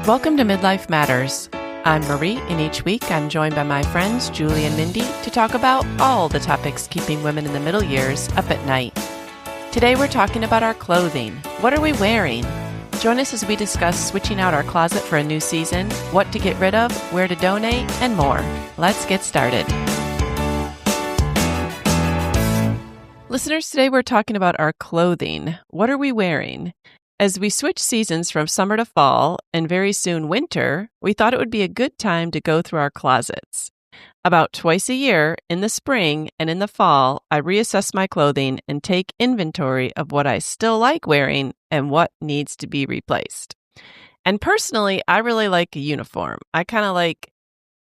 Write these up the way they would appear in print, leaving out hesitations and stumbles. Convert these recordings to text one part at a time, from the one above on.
Welcome to Midlife Matters. I'm Marie, and each week I'm joined by my friends Julie and Mindy to talk about all the topics keeping women in the middle years up at night. Today we're talking about our clothing. What are we wearing? Join us as we discuss switching out our closet for a new season, what to get rid of, where to donate, and more. Let's get started. Listeners, today we're talking about our clothing. What are we wearing? As we switch seasons from summer to fall and very soon winter, we thought it would be a good time to go through our closets. About twice a year, in the spring and in the fall, I reassess my clothing and take inventory of what I still like wearing and what needs to be replaced. And personally, I really like a uniform. I kind of like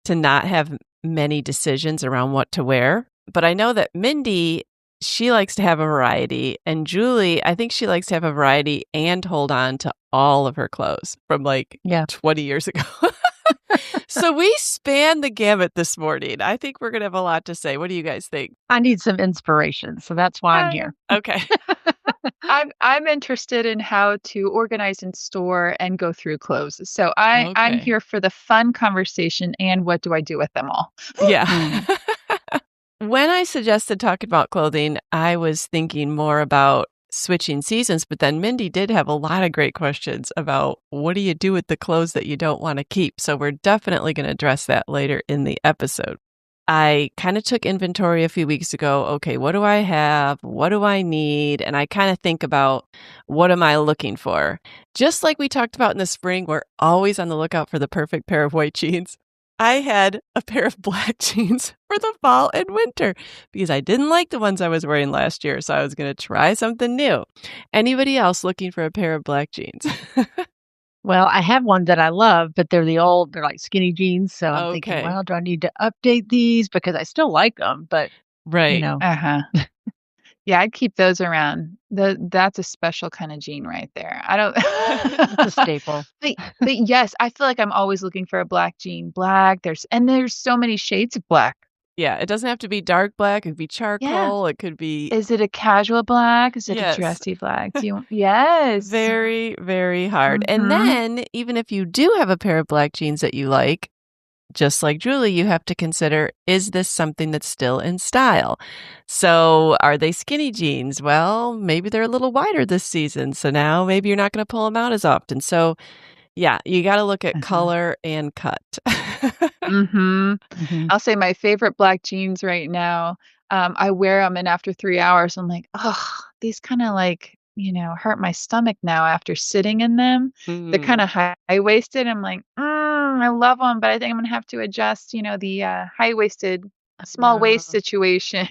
to not have many decisions around what to wear, but I know that Mindy, she likes to have a variety, and Julie, I think she likes to have a variety and hold on to all of her clothes from 20 years ago. So we span the gamut this morning. I think we're going to have a lot to say. What do you guys think? I need some inspiration, so that's why I'm here. Okay. I'm interested in how to organize and store and go through clothes. So I'm here for the fun conversation and what do I do with them all? Yeah. When I suggested talking about clothing, I was thinking more about switching seasons, but then Mindy did have a lot of great questions about what do you do with the clothes that you don't want to keep. So we're definitely going to address that later in the episode. I kind of took inventory a few weeks ago. Okay, what do I have? What do I need? And I kind of think about what am I looking for? Just like we talked about in the spring, we're always on the lookout for the perfect pair of white jeans. I had a pair of black jeans for the fall and winter because I didn't like the ones I was wearing last year. So I was going to try something new. Anybody else looking for a pair of black jeans? Well, I have one that I love, but they're like skinny jeans. So I'm thinking, well, do I need to update these? Because I still like them, but right. Yeah, I'd keep those around. That's a special kind of jean right there. I don't. It's a staple. But yes, I feel like I'm always looking for a black jean. Black. There's so many shades of black. Yeah, it doesn't have to be dark black. It could be charcoal. It could be. Is it a casual black? Is it a dressy black? Yes. Very, very hard. And then even if you do have a pair of black jeans that you like, just like Julie, you have to consider, is this something that's still in style? So are they skinny jeans? Well, maybe they're a little wider this season. So now maybe you're not going to pull them out as often. So yeah, you got to look at color and cut. I'll say my favorite black jeans right now, I wear them and after 3 hours, I'm like, oh, these kind of hurt my stomach now after sitting in them. They're kind of high-waisted. I'm like, I love them, but I think I'm going to have to adjust, the high-waisted, small waist situation.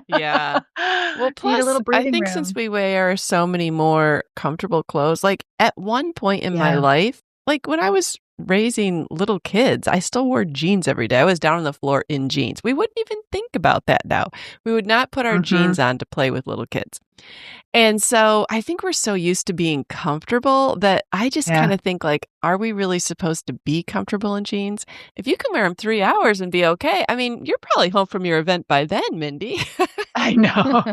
Yeah. Well, plus, need a little breathing I think room. since we wear so many more comfortable clothes, like at one point in my life, like when I was raising little kids, I still wore jeans every day. I was down on the floor in jeans. We wouldn't even think about that now. We would not put our jeans on to play with little kids. And so I think we're so used to being comfortable that I just kind of think like, are we really supposed to be comfortable in jeans? If you can wear them 3 hours and be okay, I mean, you're probably home from your event by then, Mindy. I know.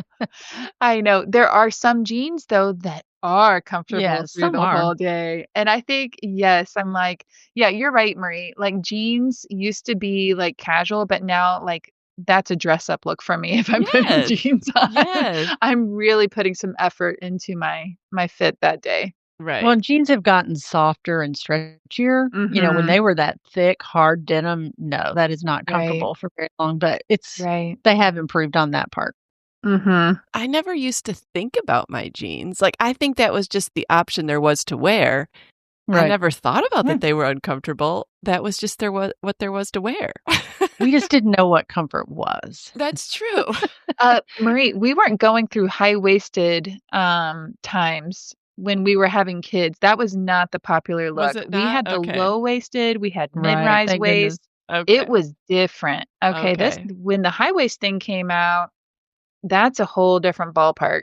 I know. There are some jeans, though, that are comfortable through the whole day. And I think, yes, I'm like, yeah, you're right, Marie. Like jeans used to be like casual, but now like that's a dress up look for me if I'm putting jeans on. Yes. I'm really putting some effort into my fit that day. Right. Well, jeans have gotten softer and stretchier. When they were that thick, hard denim, no, that is not comfortable for very long, but they have improved on that part. I never used to think about my jeans. Like, I think that was just the option there was to wear. Right. I never thought about that they were uncomfortable. That was just what there was to wear. We just didn't know what comfort was. That's true. Marie, we weren't going through high-waisted times when we were having kids. That was not the popular look. We had the low-waisted, we had mid-rise waist. It was different. When the high-waist thing came out, that's a whole different ballpark.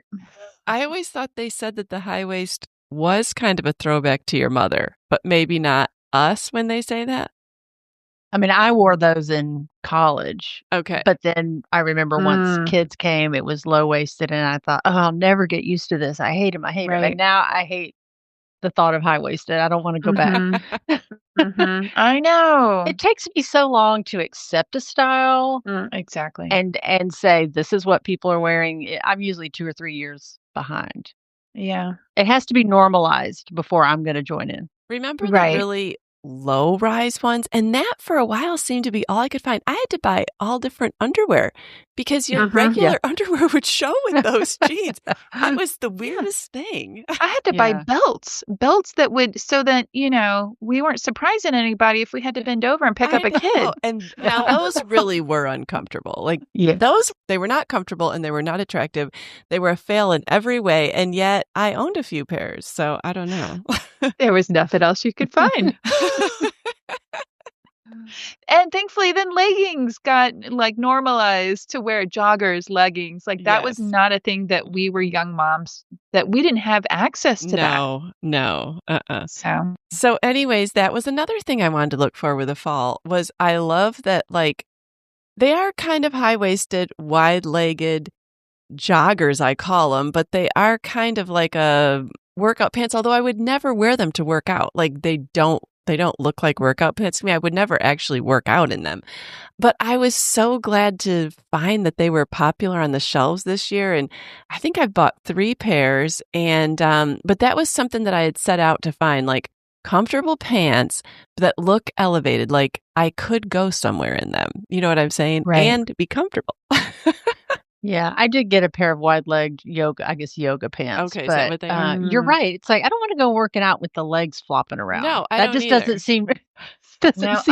I always thought they said that the high waist was kind of a throwback to your mother, but maybe not us when they say that. I mean, I wore those in college. Okay. But then I remember once kids came, it was low-waisted, and I thought, oh, I'll never get used to this. I hate them. And now I hate the thought of high-waisted. I don't want to go back. I know. It takes me so long to accept a style exactly. and say, this is what people are wearing. I'm usually 2 or 3 years behind. Yeah. It has to be normalized before I'm going to join in. Remember the really low rise ones? And that for a while seemed to be all I could find. I had to buy all different underwear because your regular underwear would show with those jeans. That was the weirdest thing. I had to buy belts that would, so that, we weren't surprising anybody if we had to bend over and pick up a kid. And now those really were uncomfortable. Like those, they were not comfortable and they were not attractive. They were a fail in every way. And yet I owned a few pairs. So I don't know. There was nothing else you could find. And thankfully then leggings got normalized to wear joggers, leggings. That was not a thing that we were young moms, that we didn't have access to that. No. So anyways, that was another thing I wanted to look for with the fall was I love that they are kind of high-waisted, wide-legged joggers, I call them, but they are kind of like a workout pants, although I would never wear them to work out. They don't look like workout pants to me. I would never actually work out in them. But I was so glad to find that they were popular on the shelves this year. And I think I bought 3 pairs. And but that was something that I had set out to find, comfortable pants that look elevated. I could go somewhere in them. You know what I'm saying? Right. And be comfortable. Yeah, I did get a pair of wide-legged yoga pants. Okay, but, is that what they are? You're right. It's I don't want to go working out with the legs flopping around. No, I that don't just either. doesn't seem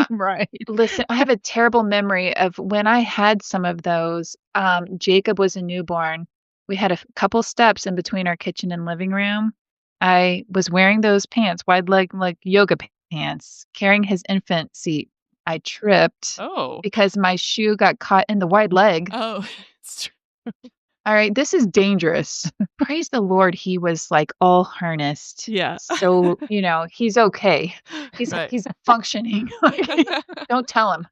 right. Listen, I have a terrible memory of when I had some of those. Jacob was a newborn. We had a couple steps in between our kitchen and living room. I was wearing those pants, wide leg yoga pants, carrying his infant seat. I tripped because my shoe got caught in the wide leg. Oh, it's true. All right, this is dangerous. Praise the Lord, he was all harnessed. Yeah. So, he's okay. He's functioning. Don't tell him.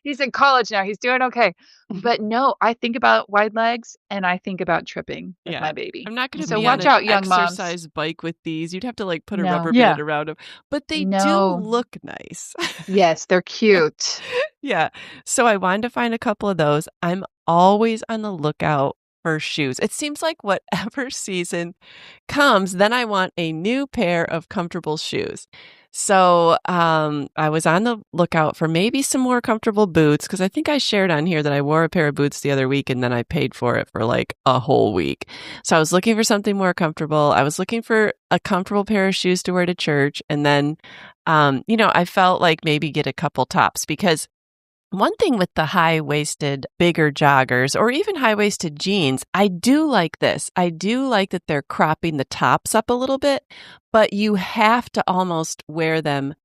He's in college now. He's doing okay. But no, I think about wide legs and I think about tripping with my baby. I'm not going to be on watch an out, young exercise bike with these. You'd have to put a No. rubber band around them. But they do look nice. Yes, they're cute. Yeah. So I wanted to find a couple of those. I'm always on the lookout for shoes. It seems like whatever season comes, then I want a new pair of comfortable shoes. So I was on the lookout for maybe some more comfortable boots because I think I shared on here that I wore a pair of boots the other week and then I paid for it for a whole week. So I was looking for something more comfortable. I was looking for a comfortable pair of shoes to wear to church. And then, I felt like maybe get a couple tops because one thing with the high-waisted, bigger joggers or even high-waisted jeans, I do like this. I do like that they're cropping the tops up a little bit, but you have to almost wear them,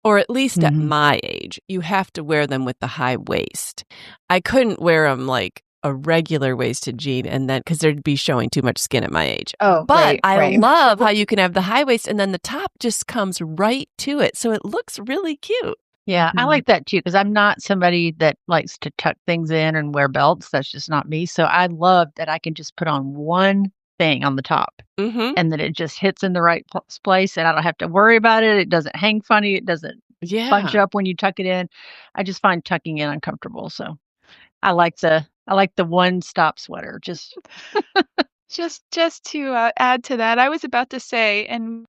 or at least at my age, you have to wear them with the high waist. I couldn't wear them like a regular waisted jean and then because there'd be showing too much skin at my age. But I love how you can have the high waist and then the top just comes right to it. So it looks really cute. Yeah, I like that too because I'm not somebody that likes to tuck things in and wear belts. That's just not me. So I love that I can just put on one thing on the top and that it just hits in the right place and I don't have to worry about it. It doesn't hang funny. It doesn't bunch up when you tuck it in. I just find tucking in uncomfortable. So I like the one-stop sweater. Just to add to that, I was about to say, and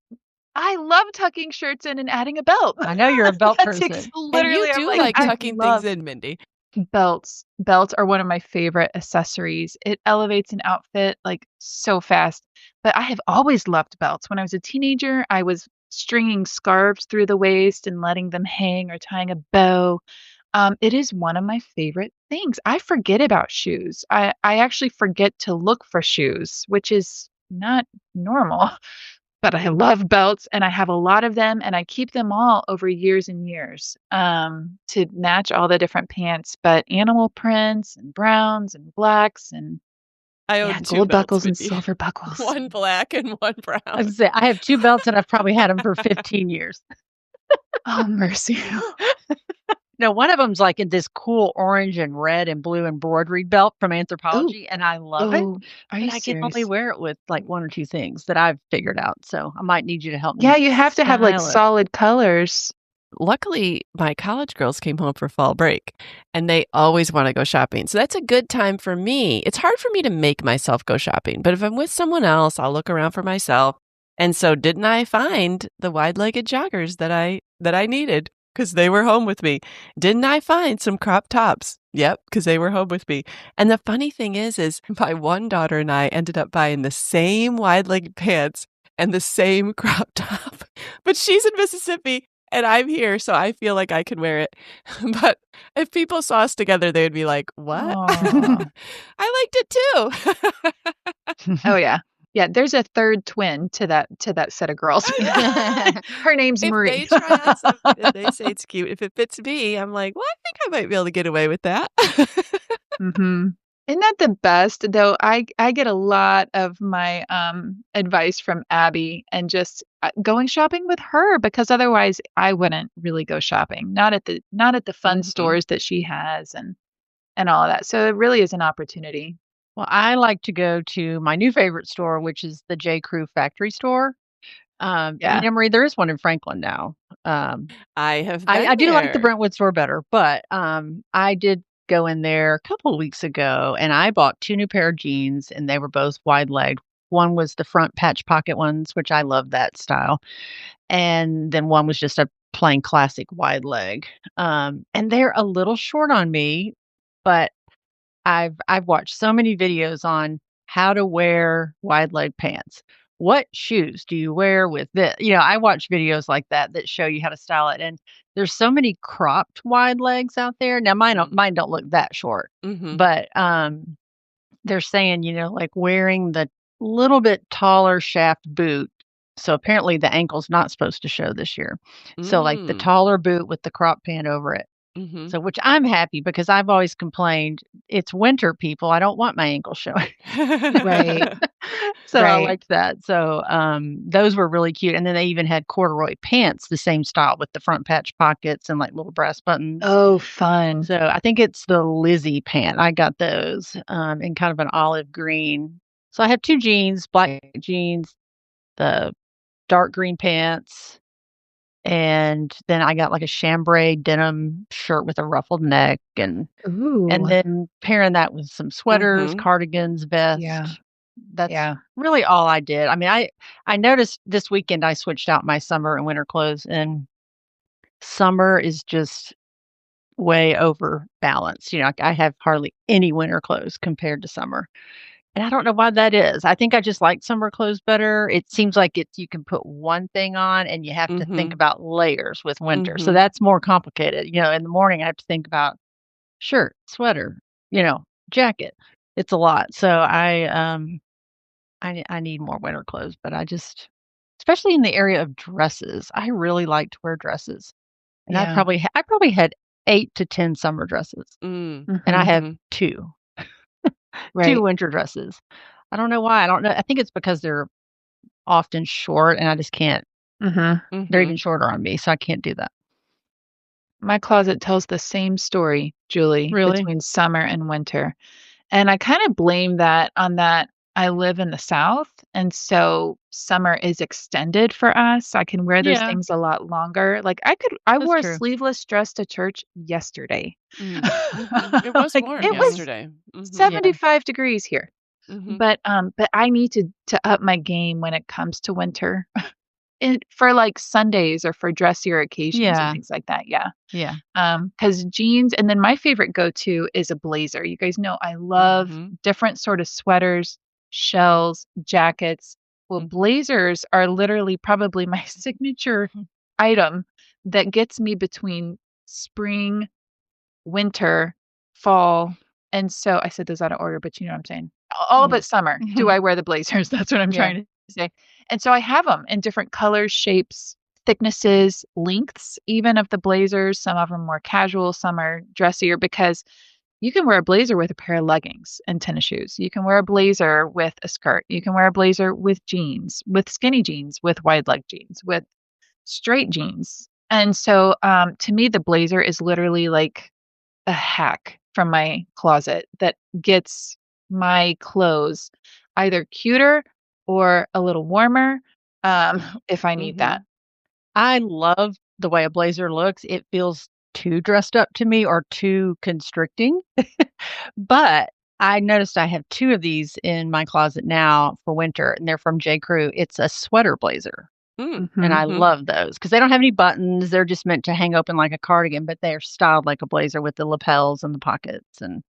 I love tucking shirts in and adding a belt. I know you're a belt person. Literally, and you do like tucking things in, Mindy. Belts are one of my favorite accessories. It elevates an outfit so fast. But I have always loved belts. When I was a teenager, I was stringing scarves through the waist and letting them hang or tying a bow. It is one of my favorite things. I forget about shoes. I actually forget to look for shoes, which is not normal. But I love belts and I have a lot of them and I keep them all over years and years to match all the different pants, but animal prints and browns and blacks and I own two gold belts, buckles and silver buckles. One black and one brown. I have 2 belts and I've probably had them for 15 years. Oh, mercy. No, one of them's like in this cool orange and red and blue embroidery belt from Ooh, Anthropologie, and I love it, oh, are you but I can only serious? wear it with like 1 or 2 things that I've figured out, so I might need you to help Yeah, me you have to have, like, style it. solid colors. Luckily, my college girls came home for fall break and they always want to go shopping. So that's a good time for me. It's hard for me to make myself go shopping, but if I'm with someone else, I'll look around for myself. And so didn't I find the wide-legged joggers that I needed because they were home with me? Didn't I find some crop tops? Yep, because they were home with me. And the funny thing is my one daughter and I ended up buying the same wide-legged pants and the same crop top. But she's in Mississippi and I'm here, so I feel like I can wear it. But if people saw us together, they would be like, "What?" Aw. I liked it too. Oh, yeah. Yeah, there's a third twin to that set of girls. Her name's If Marie. they try on something and they say it's cute, if it fits me, I'm like, "Well, I think I might be able to get away with that." Mhm. Isn't that the best? Though I get a lot of my, advice from Abby and just, going shopping with her because otherwise I wouldn't really go shopping, not at the fun Mhm. stores that she has and all of that. So it really is an opportunity. Well, I like to go to my new favorite store, which is the J. Crew factory store. Yeah. Marie, there is one in Franklin now. Um, I have I been I do like the there. Brentwood store better, but, I did go in there a couple of weeks ago, and I bought 2 new pair of jeans, and they were both wide-legged. One was the front patch pocket ones, which I love that style, and then one was just a plain classic wide leg. And they're a little short on me, but I've watched so many videos on how to wear wide leg pants. What shoes do you wear with this? I watch videos like that that show you how to style it. And there's so many cropped wide legs out there. Now Mm. mine don't look that short, Mhm. but they're saying, like wearing the little bit taller shaft boot. So apparently the ankle's not supposed to show this year. So like the Mm. taller boot with the crop pant over it. Mhm. So which I'm happy because I've always complained, "It's winter, people, I don't want my ankle showing." Right. So I Right. liked that. So, those were really cute, and then they even had corduroy pants, the same style with the front patch pockets and, like, little brass buttons. Oh, fun. So I think it's the Lizzie pant. I got those, in kind of an olive green. So I have 2 jeans, black jeans, the dark green pants, and then I got, like, a chambray denim shirt with a ruffled neck, and Ooh. then pairing that with some sweaters, Mhm. cardigans, Yeah. vest. That's Yeah. really all I did. I mean, I noticed this weekend I switched out my summer and winter clothes, and summer is just way over balanced. Like I have hardly any winter clothes compared to summer. And I don't know why that is. I think I just like summer clothes better. It seems like it's you can put one thing on and you have to think Mhm. about layers with winter. So Mhm. that's more complicated. In the morning I have to think about shirt, sweater, jacket. It's a lot. So I need more winter clothes, but especially in the area of dresses, I really like to wear dresses. And Yeah. I probably had 8 to 10 summer dresses, Mm. and I Mhm. have Mhm. 2 Right. winter dresses. I don't know why. I don't know. I think it's because they're often short and I just can't. Mhm. They're even Mhm. shorter on me, so I can't do that. My closet tells the same story, Julie, Really? between summer and winter. And I kinda blame that on that I live in the South, and so summer is extended for us. I can wear those Yeah, things a lot longer. Like, I that's wore a true. sleeveless dress to church yesterday. Mm. Mhm. It was Like, warm it was Yeah. yesterday. Mhm. Yeah. 75 degrees here. Mhm. But I need to up my game when it comes to winter. For, like, Sundays or for dressier occasions and Yeah. things like that, yeah. Yeah. Because jeans and then my favorite go-to is a blazer. You guys know I love Mhm. different sort of sweaters, shells, jackets. Well, Mhm. blazers are literally probably my signature item that gets me between spring, winter, fall, and so I said those out of order, but you know what I'm saying. All Mhm. but summer do Mhm. I wear the blazers, that's what I'm Yeah. trying to say. And so I have them in different colors, shapes, thicknesses, lengths, even of the blazers. Some of them more casual, some are dressier because you can wear a blazer with a pair of leggings and tennis shoes. You can wear a blazer with a skirt. You can wear a blazer with jeans, with skinny jeans, with wide leg jeans, with straight jeans. And so, to me, the blazer is literally like a hack from my closet that gets my clothes either cuter or a little warmer, if I need that. I love the way a blazer looks. It feels too dressed up to me or too constricting. But I noticed I have 2 of these in my closet now for winter, and they're from J. Crew. It's a sweater blazer, and I Mhm. love those because they don't have any buttons. They're just meant to hang open like a cardigan, but they're styled like a blazer with the lapels and the pockets. And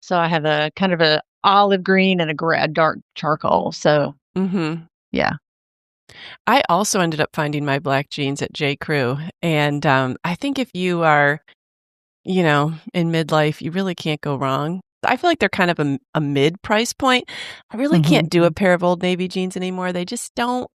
so I have a kind of a olive green and a dark charcoal. So, yeah. I also ended up finding my black jeans at J. Crew, and I think if you are, in midlife, you really can't go wrong. I feel like they're kind of a mid price point. I really can't do a pair of Old Navy jeans anymore. They just don't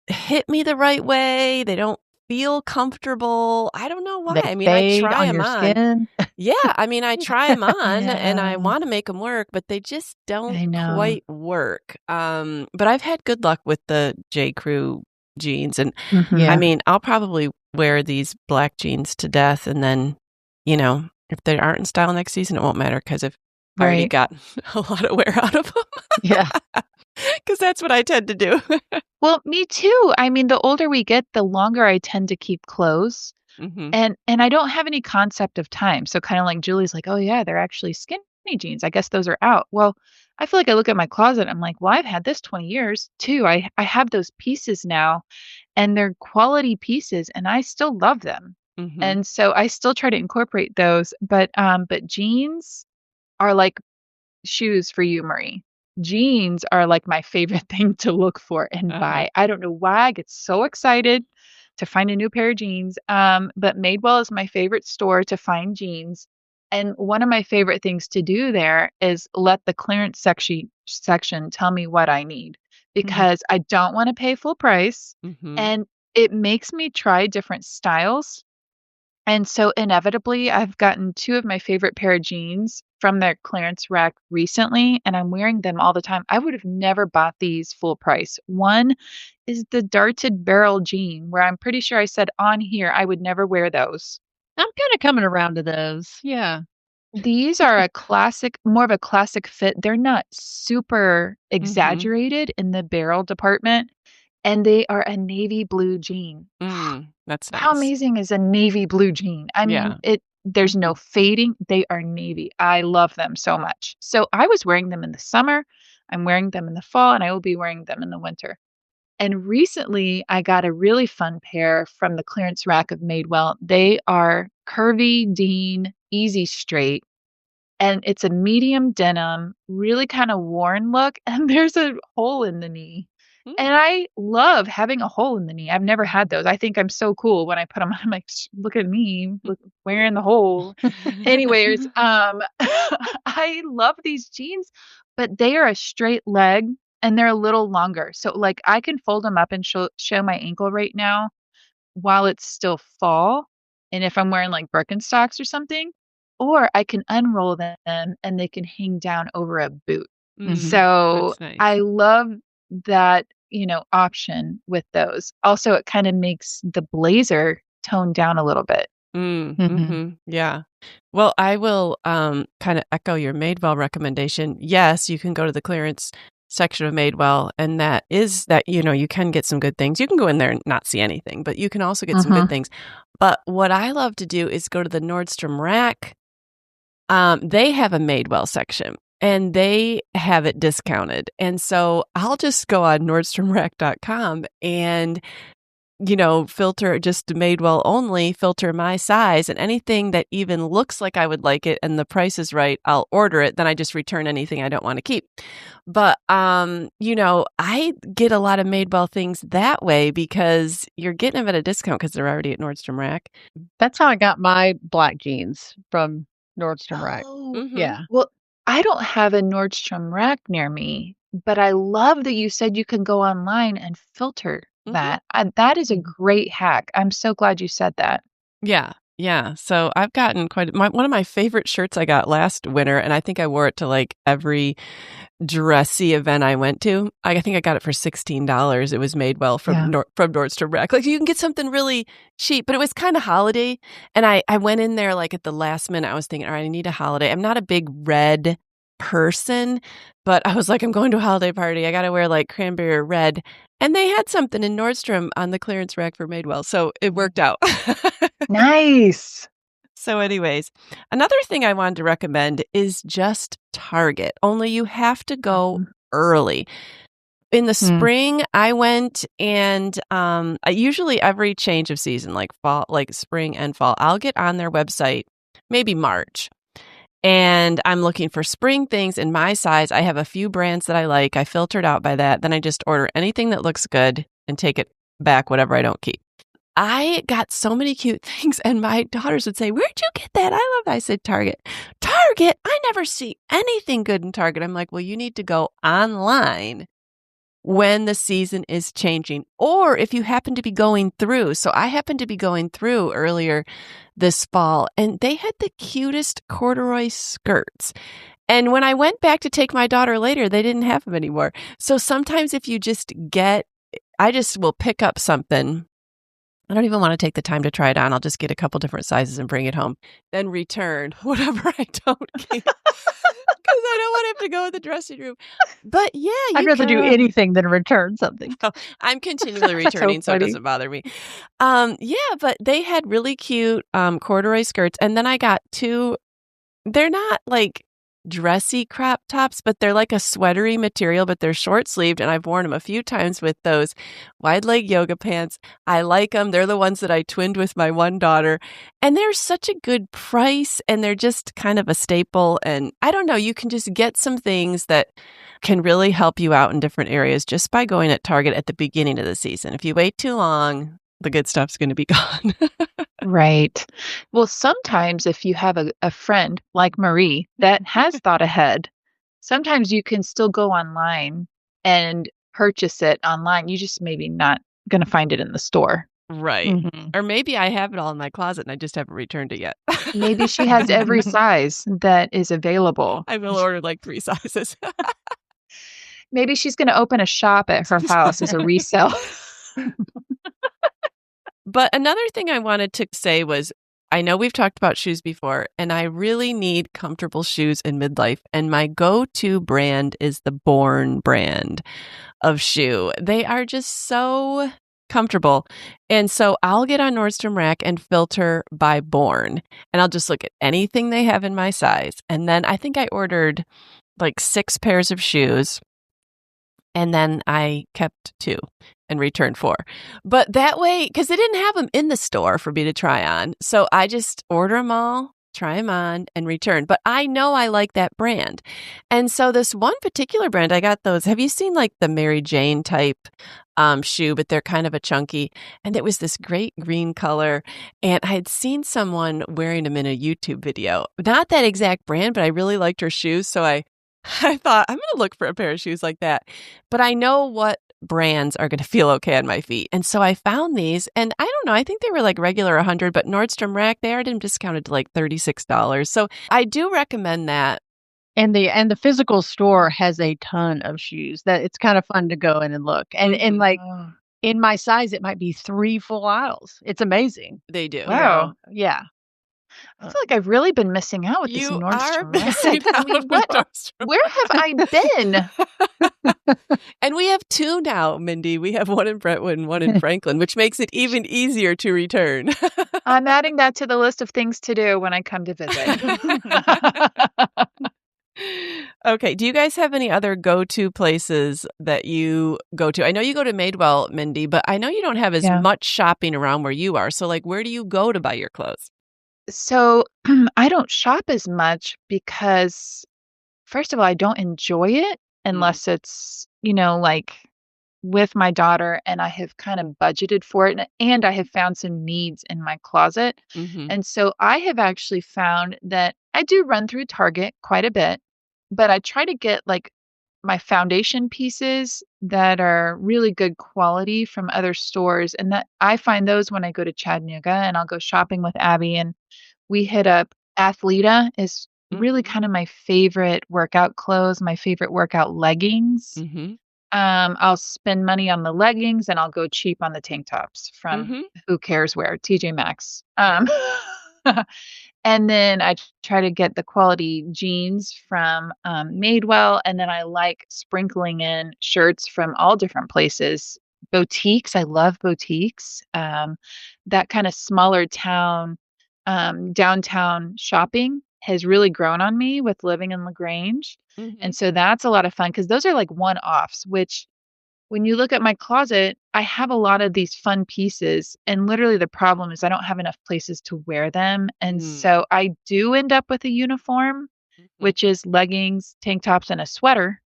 hit me the right way. They don't feel comfortable. I don't know why. They I mean, I fade try on them your on. skin. Yeah, I mean, I try them on and I Yeah, wanna make them work, but they just don't I know. quite work. But I've had good luck with the J. Crew jeans, and I Yeah. Mhm. mean, I'll probably wear these black jeans to death, and then, if they aren't in style next season, it won't matter because 'cause I've already Right. got a lot of wear out of them. Yeah. Because that's what I tend to do. Well, me too. I mean, the older we get, the longer I tend to keep clothes. Mhm, And I don't have any concept of time. So kind of like Julie's like, "Oh yeah, they're actually skinny jeans. I guess those are out." Well, I feel like I look at my closet, I'm like, "Well, I've had this 20 years too. I have those pieces now and they're quality pieces and I still love them." mhm, And so I still try to incorporate those, but jeans are like shoes for you, Marie. Jeans are like my favorite thing to look for and uh-huh, buy. I don't know why I get so excited to find a new pair of jeans. But Madewell is my favorite store to find jeans. And one of my favorite things to do there is let the clearance section tell me what I need because I don't want to pay full price. mhm, And it makes me try different styles and so inevitably, I've gotten 2 of my favorite pair of jeans from their clearance rack recently, and I'm wearing them all the time. I would have never bought these full price. One is the darted barrel jean, where I'm pretty sure I said on here I would never wear those. I'm kinda coming around to those. Yeah. These are a classic more of a classic fit. They're not super mhm, exaggerated in the barrel department, and they are a navy blue jean. that's How nice. amazing is a navy blue jean? I mean, Yeah, there's no fading. They are navy. I love them so much. So I was wearing them in the summer, I'm wearing them in the fall, and I will be wearing them in the winter. And recently, I got a really fun pair from the clearance rack of Madewell. They are curvy Dean Easy Straight and it's a medium denim, really kinda worn look, and there's a hole in the knee. mm. And I love having a hole in the knee. I've never had those. I think I'm so cool when I put them on. I'm like, Look at me, look wearing the hole." Anyways, I love these jeans, but they are a straight leg and they're a little longer. So, like, I can fold them up and show my ankle right now while it's still fall, and if I'm wearing, like, Birkenstocks or something, or I can unroll them and they can hang down over a boot. So, That's nice. I love that, option with those. Also, it kinda makes the blazer tone down a little bit. Yeah. Well, I will, kinda echo your Madewell recommendation. Yes, you can go to the clearance section of Madewell, and you can get some good things. You can go in there and not see anything, but you can also get some good Mhm. things. But what I love to do is go to the Nordstrom Rack. They have a Madewell section, and they have it discounted, and so I'll just go on nordstromrack.com and filter just Madewell only, filter my size, and anything that even looks like I would like it and the price is right, I'll order it. Then I just return anything I don't want to keep. But, I get a lot of Madewell things that way because you're getting them at a discount because they're already at Nordstrom Rack. That's how I got my black jeans from Nordstrom Rack. Oh, Mhm. Yeah. well, I don't have a Nordstrom Rack near me, but I love that you said you can go online and filter Mhm. that. That is a Mhm. great hack. I'm so glad you said that. Yeah. Yeah, so I've gotten one of my favorite shirts I got last winter, and I think I wore it to like every dressy event I went to. I think I got it for $16. It was Madewell from Nordstrom Rack. Like you can get something really cheap, but it was kind of holiday. And I went in there like at the last minute. I was thinking, all right, I need a holiday. I'm not a big red person, but I was like, I'm going to a holiday party. I got to wear like cranberry or red. And they had something in Nordstrom on the clearance rack for Madewell. So it worked out. Nice. So anyways, another thing I wanted to recommend is just Target, only you have to go early. In the spring, I went and usually every change of season, like fall, like spring and fall, I'll get on their website, maybe March. And I'm looking for spring things in my size. I have a few brands that I like. I filtered out by that. Then I just order anything that looks good and take it back, whatever I don't keep. I got so many cute things, and my daughters would say, "Where'd you get that?" I love that. I said, Target. Target? I never see anything good in Target. I'm like, well, you need to go online when the season is changing, or if you happen to be going through. So I happened to be going through earlier this fall, and they had the cutest corduroy skirts. And when I went back to take my daughter later, they didn't have them anymore. So sometimes if you I just will pick up something. I don't even want to take the time to try it on. I'll just get a couple different sizes and bring it home, then return whatever I don't keep because I don't want to have to go in the dressing room. But yeah, I'd rather do anything than return something. I'm continually returning, so it doesn't bother me. Yeah, but they had really cute corduroy skirts, and then I got two. They're not like dressy crop tops, but they're like a sweatery material, but they're short sleeved, and I've worn them a few times with those wide leg yoga pants. I like them. They're the ones that I twinned with my one daughter, and they're such a good price, and they're just kind of a staple. And I don't know, you can just get some things that can really help you out in different areas just by going at Target at the beginning of the season. If you wait too long, the good stuff's going to be gone. Right. Well, sometimes if you have a friend like Marie that has thought ahead, sometimes you can still go online and purchase it online. You just maybe not going to find it in the store. Right. Or maybe I have it all in my closet and I just haven't returned it yet. Maybe she has every size that is available. I will order like 3 sizes. Maybe she's going to open a shop at her house as a resale. But another thing I wanted to say was, I know we've talked about shoes before, and I really need comfortable shoes in midlife. And my go-to brand is the Born brand of shoe. They are just so comfortable. And so I'll get on Nordstrom Rack and filter by Born. And I'll just look at anything they have in my size. And then I think I ordered like 6 pairs of shoes. And then I kept 2 and returned 4. But that way, because they didn't have them in the store for me to try on. So I just order them all, try them on, and return. But I know I like that brand. And so this one particular brand, I got those. Have you seen like the Mary Jane type shoe, but they're kind of a chunky? And it was this great green color. And I had seen someone wearing them in a YouTube video. Not that exact brand, but I really liked her shoes. So I thought, I'm going to look for a pair of shoes like that. But I know what brands are going to feel okay on my feet. And so I found these, and I don't know, I think they were like regular 100, but Nordstrom Rack, they had them discounted to like $36. So I do recommend that. And the physical store has a ton of shoes that it's kind of fun to go in and look. And like in my size, it might be 3 full aisles. It's amazing. They do. Wow. Yeah. I feel like I've really been missing out with this You Nordstrom are missing Rack. out with Nordstrom. Where have I been? And we have 2 now, Mindy. We have one in Brentwood and one in Franklin, which makes it even easier to return. I'm adding that to the list of things to do when I come to visit. Okay. Do you guys have any other go-to places that you go to? I know you go to Madewell, Mindy, but I know you don't have as much shopping around where you are. So like, where do you go to buy your clothes? So I don't shop as much because, first of all, I don't enjoy it unless it's, like with my daughter and I have kind of budgeted for it and I have found some needs in my closet. And so I have actually found that I do run through Target quite a bit, but I try to get like my foundation pieces that are really good quality from other stores, and that I find those when I go to Chattanooga, and I'll go shopping with Abby, and we hit up Athleta is really kind of my favorite workout clothes, my favorite workout leggings. Mhm. I'll spend money on the leggings, and I'll go cheap on the tank tops from Mhm. who cares where, TJ Maxx. And then I try to get the quality jeans from, Madewell, and then I like sprinkling in shirts from all different places. Boutiques, I love boutiques. That kinda smaller town, downtown shopping has really grown on me with living in LaGrange, and Mhm. so that's a lot of fun because those are like one-offs, which when you look at my closet, I have a lot of these fun pieces, and literally the problem is I don't have enough places to wear them, and Mm. so I do end up with a uniform, Mhm. which is leggings, tank tops, and a sweater,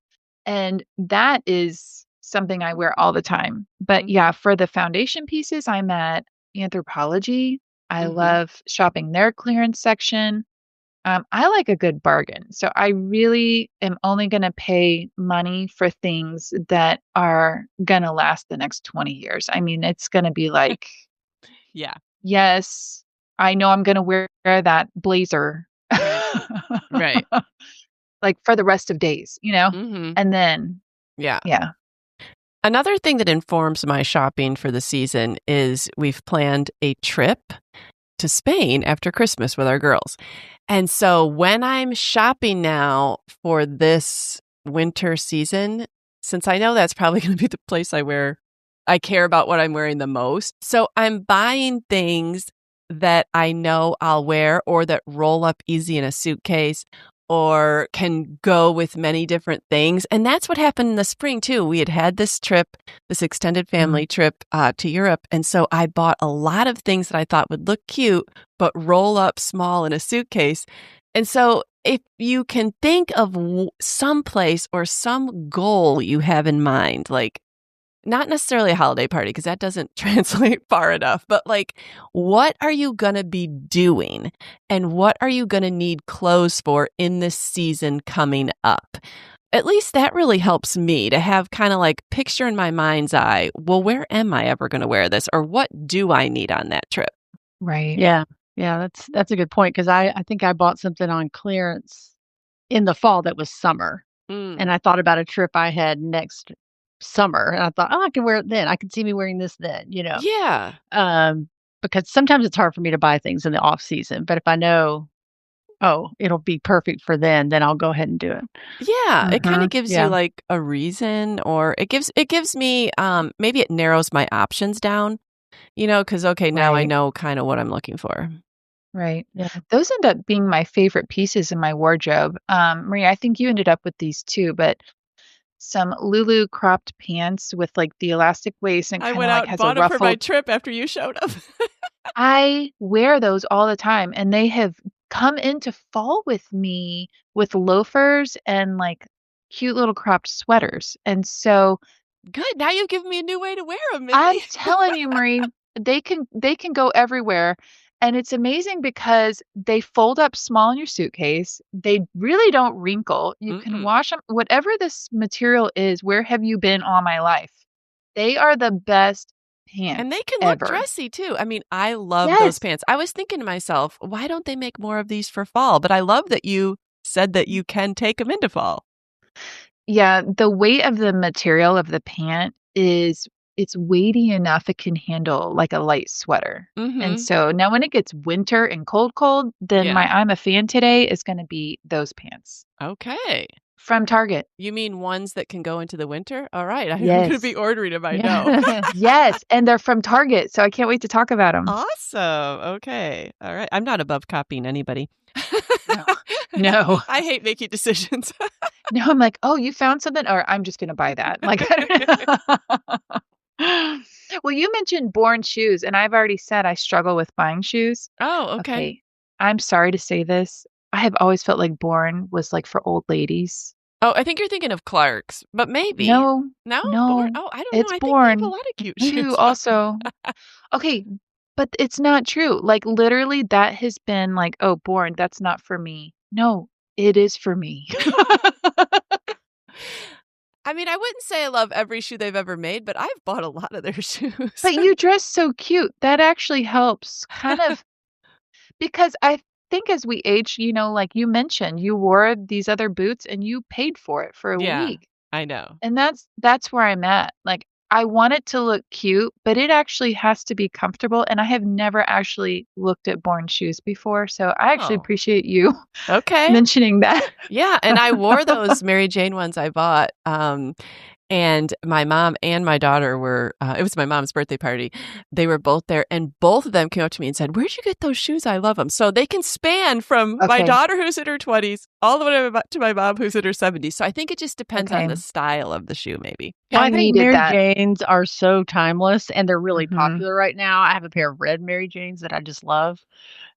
and that is something I wear all the time. But yeah, Mhm. for the foundation pieces, I'm at Anthropologie. I Mhm. love shopping their clearance section. I like a good bargain. So I really am only going to pay money for things that are going to last the next 20 years. I mean, it's going to be like, Yeah. yes, I know I'm going to wear that blazer Right. Right. like for the rest of days, you know? Mhm. And then, Yeah. yeah. Another thing that informs my shopping for the season is we've planned a trip to Spain after Christmas with our girls. And so when I'm shopping now for this winter season, since I know that's probably going to be the place I care about what I'm wearing the most. So I'm buying things that I know I'll wear or that roll up easy in a suitcase or can go with many different things. And that's what happened in the spring too. We had this trip, this extended family trip to Europe. And so I bought a lot of things that I thought would look cute, but roll up small in a suitcase. And so if you can think of some place or some goal you have in mind, like not necessarily a holiday party because that doesn't translate far enough, but like, what are you going to be doing and what are you going to need clothes for in this season coming up? At least that really helps me to have kind of like picture in my mind's eye, well, where am I ever going to wear this or what do I need on that trip? Right. Yeah. Yeah, that's a good point because I think I bought something on clearance in the fall that was summer, Mm. and I thought about a trip I had next summer, and I thought, "Oh, I can wear it then. I can see me wearing this then," you know? Yeah. Um, because sometimes it's hard for me to buy things in the off season, but if I know, "Oh, it'll be perfect for then I'll go ahead and do it. Yeah, it kind of gives you Yeah, like a reason or it gives me maybe it narrows my options down, cuz okay, now I Right. know kind of what I'm looking for. Right. yeah. Those end up being my favorite pieces in my wardrobe. Maria, I think you ended up with these too, but some Lulu cropped pants with like the elastic waist and I kind of went like out and has a bought it for my ruffled. trip after you showed up. I wear those all the time and they have come into fall with me with loafers and like cute little cropped sweaters. And so Good. Now you've given me a new way to wear them, I'm Mindy. telling you, Marie, they can go everywhere. And it's amazing because they fold up small in your suitcase. They really don't wrinkle. You can Mm-mm. wash them. Whatever this material is, where have you been all my life? They are the best And they pants can look ever. dressy too. I mean, I love those Yes. pants. I was thinking to myself, why don't they make more of these for fall? But I love that you said that you can take them into fall. Yeah, the weight of the material of the pant is it's weighty enough it can handle like a light sweater. And Mhm. so now when it gets winter and cold, then my Yeah. I'm a fan today is gonna be those pants Okay. from Target. You mean ones that can go into the winter? All right. I'm going to Yes. be ordering them, I know. Yeah. Yes, and they're from Target, so I can't wait to talk about them. Awesome. Okay. All right. I'm not above copying anybody. No. No. I hate making decisions. No, I'm like, "Oh, you found something?" Or, "I'm just gonna buy that." Like, I don't know. Well, you mentioned Born shoes, and I've already said I struggle with buying shoes. Oh, okay. Okay, I'm sorry to say this. I have always felt like Born was, like, for old ladies. Oh, I think you're thinking of Clark's, but maybe. No, No? Born? no, Oh, I don't know. it's I think they have a Born. lot of cute You shoes. also okay, but it's not true. Like, literally, that has been like, "Oh, Born, that's not for me." No, it is for me. I mean, I wouldn't say I love every shoe they've ever made, but I've bought a lot of their shoes. But you dress so cute. That actually helps kind of because I think as we age, like you mentioned, you wore these other boots and you paid for it for a Yeah, week. I know. And that's where I'm at. Like I want it to look cute, but it actually has to be comfortable. And I have never actually looked at Born shoes before. So I actually Oh. appreciate you Okay. mentioning that. Yeah, and I wore those Mary Jane ones I bought. And my mom and my daughter were, it was my mom's birthday party. They were both there, and both of them came up to me and said, "Where'd you get those shoes? I love them." So they can span from my daughter who's in her 20s all the way to my mom who's in her 70s. So I think it just depends on the style of the shoe, maybe. Well, I think Mary Janes are so timeless, and they're really popular right now. I have a pair of red Mary Janes that I just love,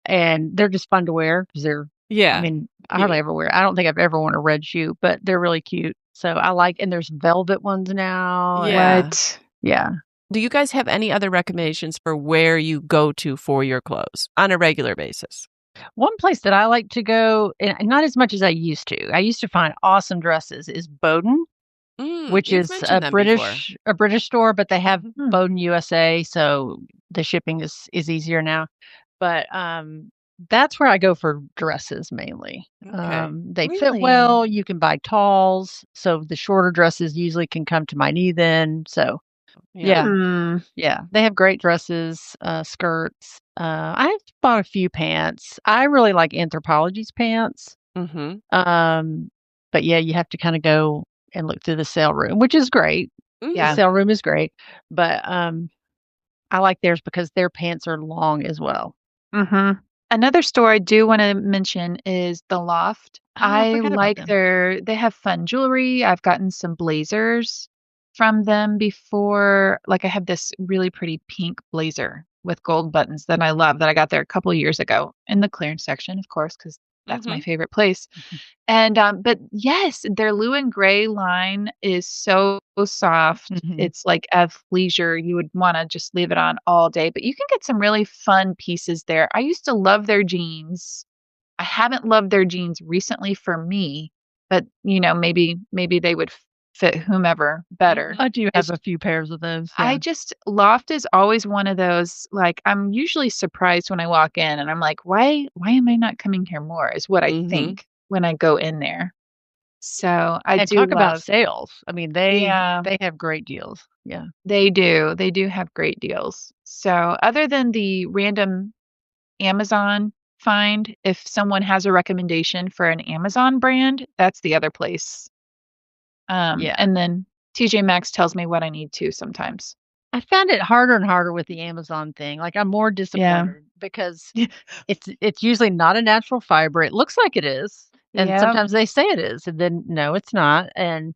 and they're just fun to wear because they're, I mean, I hardly ever wear. I don't think I've ever worn a red shoe, but they're really cute. So I like, and there's velvet ones now. Yeah. What? Yeah. Do you guys have any other recommendations for where you go to for your clothes on a regular basis? One place that I like to go, and not as much as I used to. I used to find awesome dresses. Is Bowden, which is a British store, but they have Bowden USA, so the shipping is easier now. But that's where I go for dresses mainly. Okay. They fit well. You can buy talls, so the shorter dresses usually can come to my knee then. So yeah, they have great dresses, skirts. I've bought a few pants. I really like Anthropologie's pants. But yeah, you have to kind of go and look through the sale room, which is great. The sale room is great, but I like theirs because their pants are long as well. Another store I do want to mention is The Loft. I like they have fun jewelry. I've gotten some blazers from them before. Like I have this really pretty pink blazer with gold buttons that I love that I got there a couple of years ago in the clearance section, of course, because that's my favorite place. And but yes, their Lou and Gray line is so soft. It's like athleisure. You would want to just leave it on all day, but you can get some really fun pieces there. I used to love their jeans. I haven't loved their jeans recently for me, but maybe they would fit whomever better. I do have a few pairs of those. Yeah. Loft is always one of those, like, I'm usually surprised when I walk in and I'm like, why am I not coming here more is what I think when I go in there. So I do talk about sales. I mean, they have great deals. Yeah, they do. They do have great deals. So other than the random Amazon find, if someone has a recommendation for an Amazon brand, that's the other place. And then TJ Maxx tells me what I need to sometimes. I found it harder and harder with the Amazon thing. Like I'm more disappointed because it's usually not a natural fiber. It looks like it is. And sometimes they say it is, and then no, it's not. And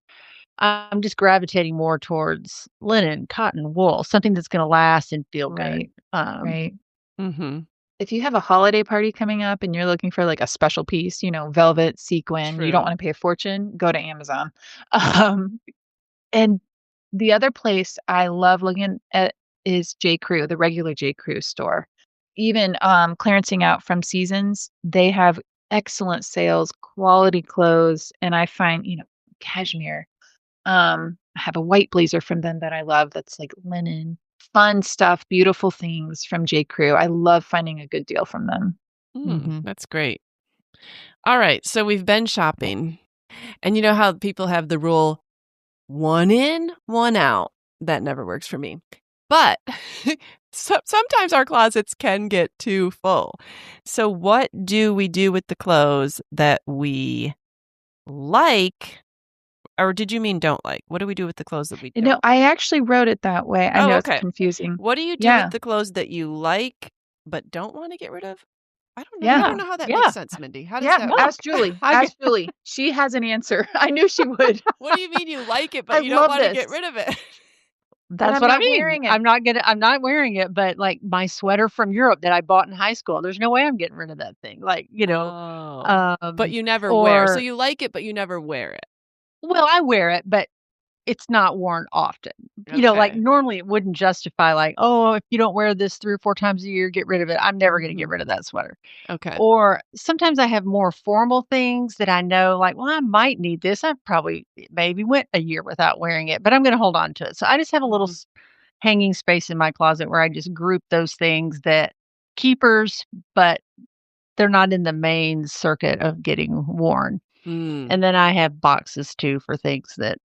I'm just gravitating more towards linen, cotton, wool, something that's going to last and feel good. Right. If you have a holiday party coming up and you're looking for like a special piece, velvet, sequin, you don't want to pay a fortune, go to Amazon. And the other place I love looking at is J. Crew, the regular J. Crew store. Even clearancing out from Seasons, they have excellent sales, quality clothes, and I find, cashmere. I have a white blazer from them that I love that's like linen. Fun stuff, beautiful things from J. Crew. I love finding a good deal from them. That's great. All right. So we've been shopping. And you know how people have the rule, one in, one out. That never works for me. But sometimes our closets can get too full. So what do we do with the clothes that we like? Or did you mean don't like? What do we do with the clothes that we don't? No, I actually wrote it that way. I know it's confusing. What do you do with the clothes that you like but don't want to get rid of? I don't know. I don't know how that makes sense, Mindy. How does that work? Ask Julie. Ask Julie. She has an answer. I knew she would. What do you mean you like it but you don't want to get rid of it? That's what I mean. I'm not wearing it, but like my sweater from Europe that I bought in high school, there's no way I'm getting rid of that thing. Like, but you never wear. So you like it, but you never wear it. Well, I wear it, but it's not worn often. Like normally it wouldn't justify like, oh, if you don't wear this 3 or 4 times a year, get rid of it. I'm never going to get rid of that sweater. Okay. Or sometimes I have more formal things that I know like, well, I might need this. I probably maybe went a year without wearing it, but I'm going to hold on to it. So I just have a little hanging space in my closet where I just group those things that keepers, but they're not in the main circuit of getting worn. And then I have boxes too for things that,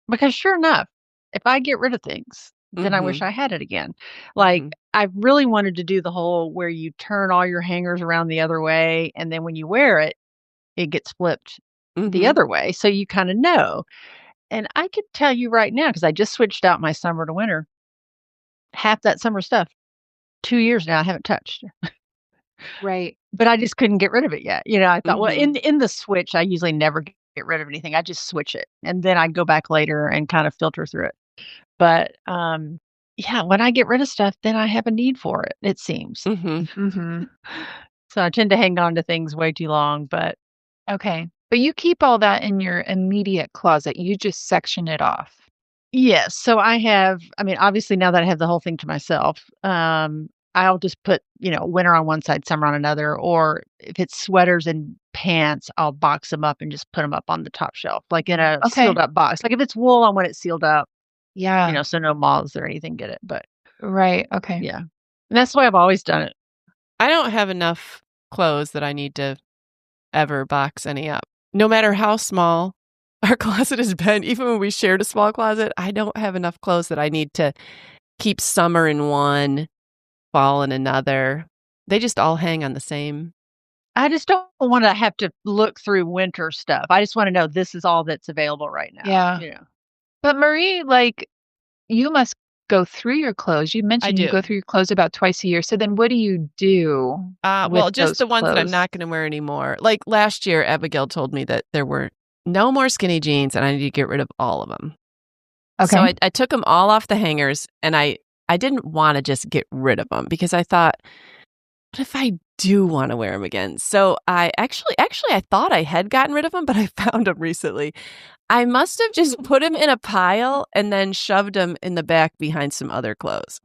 because sure enough, if I get rid of things, then I wish I had it again. Like I really wanted to do the whole where you turn all your hangers around the other way, and then when you wear it, it gets flipped the other way. So you kind of know. And I could tell you right now, because I just switched out my summer to winter, half that summer stuff, 2 years now, I haven't touched. Right. But I just couldn't get rid of it yet. I thought, well, in the switch, I usually never get rid of anything. I just switch it, and then I go back later and kind of filter through it. But yeah, when I get rid of stuff, then I have a need for it. It seems. So I tend to hang on to things way too long. But okay, but you keep all that in your immediate closet. You just section it off. Yes. So I have. I mean, obviously, now that I have the whole thing to myself, I'll just put, winter on one side, summer on another. Or if it's sweaters and pants, I'll box them up and just put them up on the top shelf, like in a sealed up box. Like if it's wool, I want it sealed up. Yeah. So no moths or anything get it. But right. Okay. Yeah. And that's the way I've always done it. I don't have enough clothes that I need to ever box any up. No matter how small our closet has been, even when we shared a small closet, I don't have enough clothes that I need to keep summer in one, fall in another. They just all hang on the same. I just don't want to have to look through winter stuff. I just want to know this is all that's available right now. Yeah. But Marie, you must go through your clothes. You mentioned you go through your clothes about twice a year. So then what do you do? Well, just the ones that I'm not going to wear anymore. Like last year, Abigail told me that there were no more skinny jeans and I need to get rid of all of them. Okay. So I took them all off the hangers, and I didn't want to just get rid of them because I thought, what if I do want to wear them again? So I actually I thought I had gotten rid of them, but I found them recently. I must have just put them in a pile and then shoved them in the back behind some other clothes.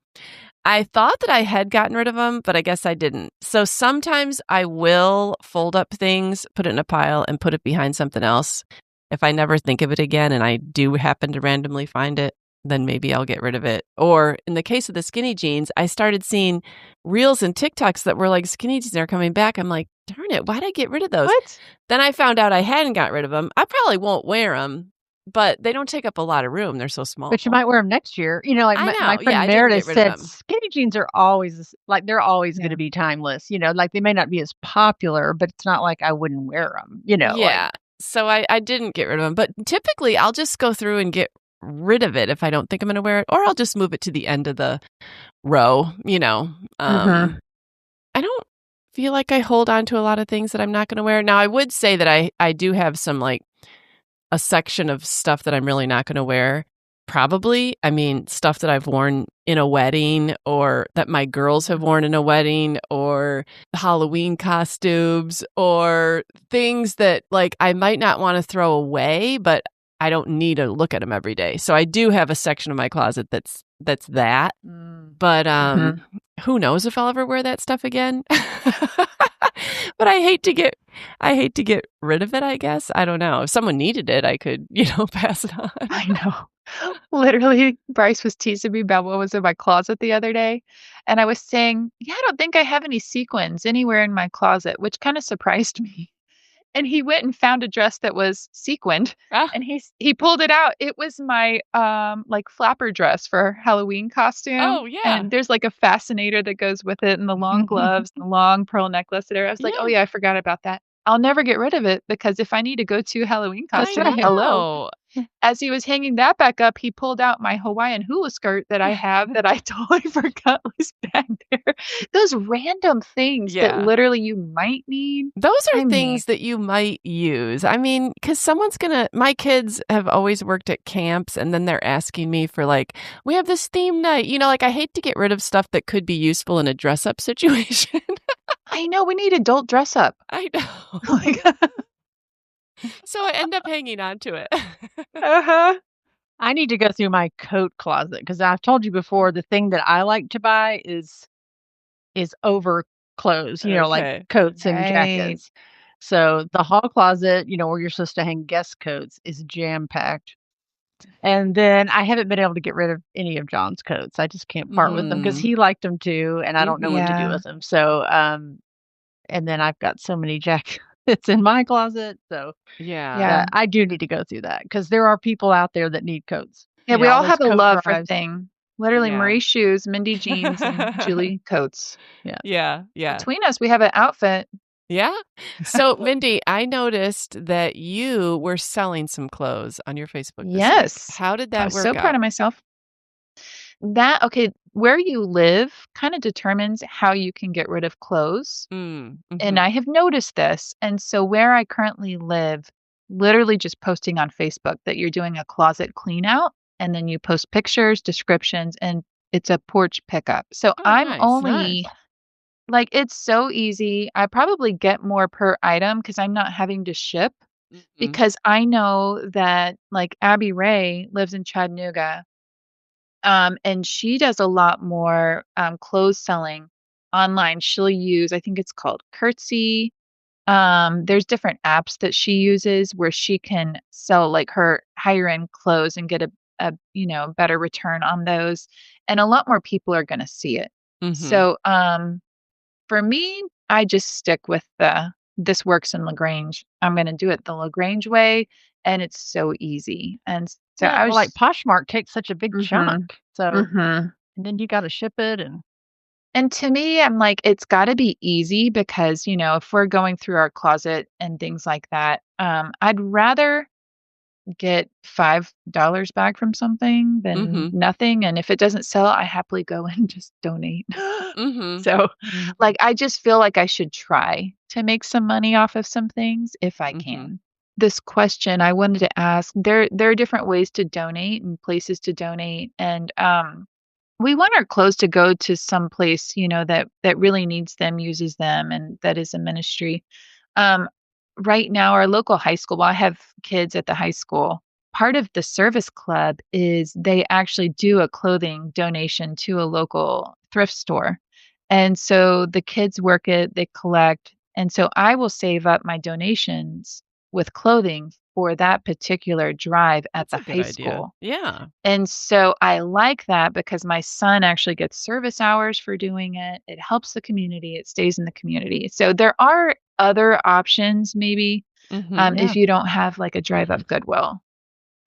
I thought that I had gotten rid of them, but I guess I didn't. So sometimes I will fold up things, put it in a pile, and put it behind something else. If I never think of it again and I do happen to randomly find it, then maybe I'll get rid of it. Or in the case of the skinny jeans, I started seeing reels and TikToks that were like, skinny jeans are coming back. I'm like, darn it, why'd I get rid of those? What? Then I found out I hadn't got rid of them. I probably won't wear them, but they don't take up a lot of room. They're so small. But you might wear them next year. Like my friend Meredith said, skinny jeans are always they're always going to be timeless. Like they may not be as popular, but it's not like I wouldn't wear them. Yeah. So I didn't get rid of them, but typically I'll just go through and get rid of it if I don't think I'm going to wear it, or I'll just move it to the end of the row. I don't feel like I hold on to a lot of things that I'm not going to wear. Now, I would say that I do have some a section of stuff that I'm really not going to wear. Probably, stuff that I've worn in a wedding, or that my girls have worn in a wedding, or Halloween costumes, or things that I might not want to throw away, but I don't need to look at them every day. So I do have a section of my closet that's that. But who knows if I'll ever wear that stuff again? But I hate to get rid of it, I guess. I don't know. If someone needed it, I could, pass it on. I know. Literally, Bryce was teasing me about what was in my closet the other day. And I was saying, I don't think I have any sequins anywhere in my closet, which kind of surprised me. And he went and found a dress that was sequined, and he pulled it out. It was my flapper dress for Halloween costume. Oh yeah. And there's a fascinator that goes with it, and the long gloves, and the long pearl necklace. I was like, oh yeah, I forgot about that. I'll never get rid of it, because if I need to go to Halloween costume, hello. As he was hanging that back up, he pulled out my Hawaiian hula skirt that I have that I totally forgot was back there. Those random things that literally you might need. Those are things that you might use. Because my kids have always worked at camps, and then they're asking me for we have this theme night. I hate to get rid of stuff that could be useful in a dress up situation. I know, we need adult dress up. I know. So I end up hanging on to it. I need to go through my coat closet because I've told you before the thing that I like to buy is over clothes, like Okay. coats and Right. jackets. So the hall closet, where you're supposed to hang guest coats is jam packed. And then I haven't been able to get rid of any of John's coats. I just can't part with them because Mm. he liked them too, and I don't know what to do Yeah. with them. So, and then I've got so many jackets in my closet. So Yeah. Yeah. I do need to go through that because there are people out there that need coats. Yeah, we All all those have a coat love for drives. thing. Literally Yeah. Marie shoes, Mindy jeans, and Julie coats. Yeah. Yeah. Yeah. Between us, we have an outfit. Yeah. So, Mindy, I noticed that you were selling some clothes on your Facebook this week. Yes. How did I that was so work proud out? of myself. Okay, where you live kind of determines how you can get rid of clothes. Mm. And Mhm. I have noticed this. And so where I currently live, literally just posting on Facebook that you're doing a closet clean out and then you post pictures, descriptions, and it's a porch pickup. So Oh, I'm nice. Nice. only like it's so easy. I probably get more per item because I'm not having to ship Mhm. because I know that like Abby Ray lives in Chattanooga. And she does a lot more clothes selling online. She'll use, I think it's called Curtsy. There's different apps that she uses where she can sell like her higher end clothes and get a better return on those. And a lot more people are going to see it. Mhm. So for me, I just stick with the this works in LaGrange. I'm going to do it the LaGrange way, and it's so easy. And so Yeah. I Well, like was. Poshmark takes such a big chunk. Mhm. So, Mhm. and then you got to ship it. And And to me, I'm like, it's got to be easy because, if we're going through our closet and things like that, I'd rather get $5 back from something than Mhm. nothing. And if it doesn't sell, I happily go and just donate. Mhm. So, Mhm. like, I just feel like I should try to make some money off of some things if I Mhm. can. This question I wanted to ask, there are different ways to donate and places to donate. And we want our clothes to go to some place, that really needs them, uses them, and that is a ministry. Um, right now, our local high school, well, I have kids at the high school. Part of the service club is they actually do a clothing donation to a local thrift store. And so the kids work it, they collect. And so I will save up my donations with clothing for that particular drive at That's the a good high idea. school. Yeah. And so I like that because my son actually gets service hours for doing it. It helps the community, it stays in the community. So there are other options maybe Mhm. Yeah. if you don't have like a drive up Goodwill.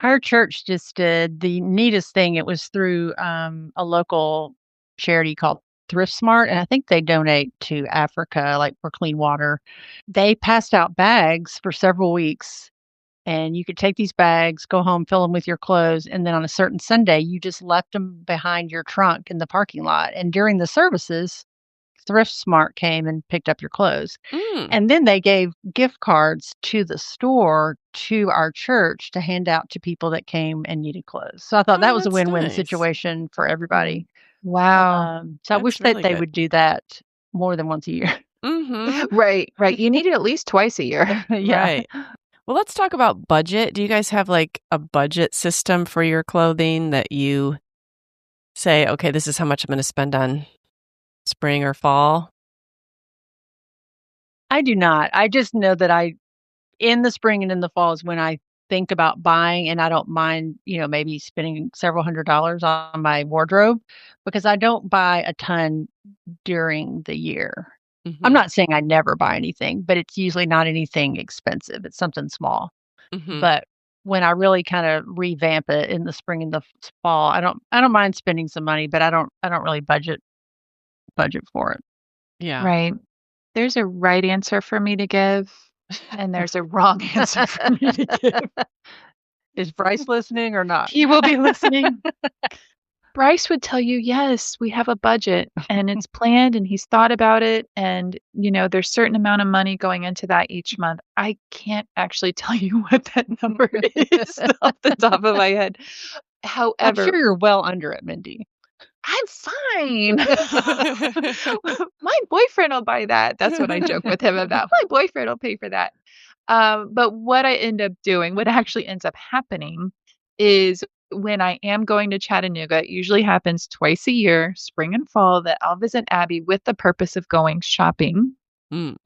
Our church just did the neatest thing. It was through a local charity called Thrift Smart, and I think they donate to Africa, like for clean water. They passed out bags for several weeks, and you could take these bags, go home, fill them with your clothes, and then on a certain Sunday, you just left them behind your trunk in the parking lot. And during the services, Thrift Smart came and picked up your clothes. Mm. And then they gave gift cards to the store to our church to hand out to people that came and needed clothes. So I thought that Oh, was a that's win-win nice. situation for everybody. Wow. So I That's wish that really they good. would do that more than once a year. Mhm. Right, right. You need it at least twice a year. Yeah. Right. Well, let's talk about budget. Do you guys have like a budget system for your clothing that you say, okay, this is how much I'm going to spend on spring or fall? I do not. I just know that in the spring and in the fall is when I think about buying, and I don't mind, maybe spending several $100s on my wardrobe because I don't buy a ton during the year. I'm Mhm. not saying I never buy anything, but it's usually not anything expensive. It's something small. Mhm. But when I really kind of revamp it in the spring and the fall, I don't mind spending some money, but I don't really budget for it. Yeah. Right. There's a right answer for me to give, and there's a wrong answer for me to give. Is Bryce listening or not? He will be listening. Bryce would tell you, "Yes, we have a budget and it's planned and he's thought about it and, there's certain amount of money going into that each month." I can't actually tell you what that number is off the top of my head. I'm sure However, you're well under it, Mindy. I'm fine. My boyfriend will buy that. That's what I joke with him about. My boyfriend will pay for that. But what I end up doing, what actually ends up happening is when I am going to Chattanooga, it usually happens twice a year, spring and fall, that I'll visit Abby with the purpose of going shopping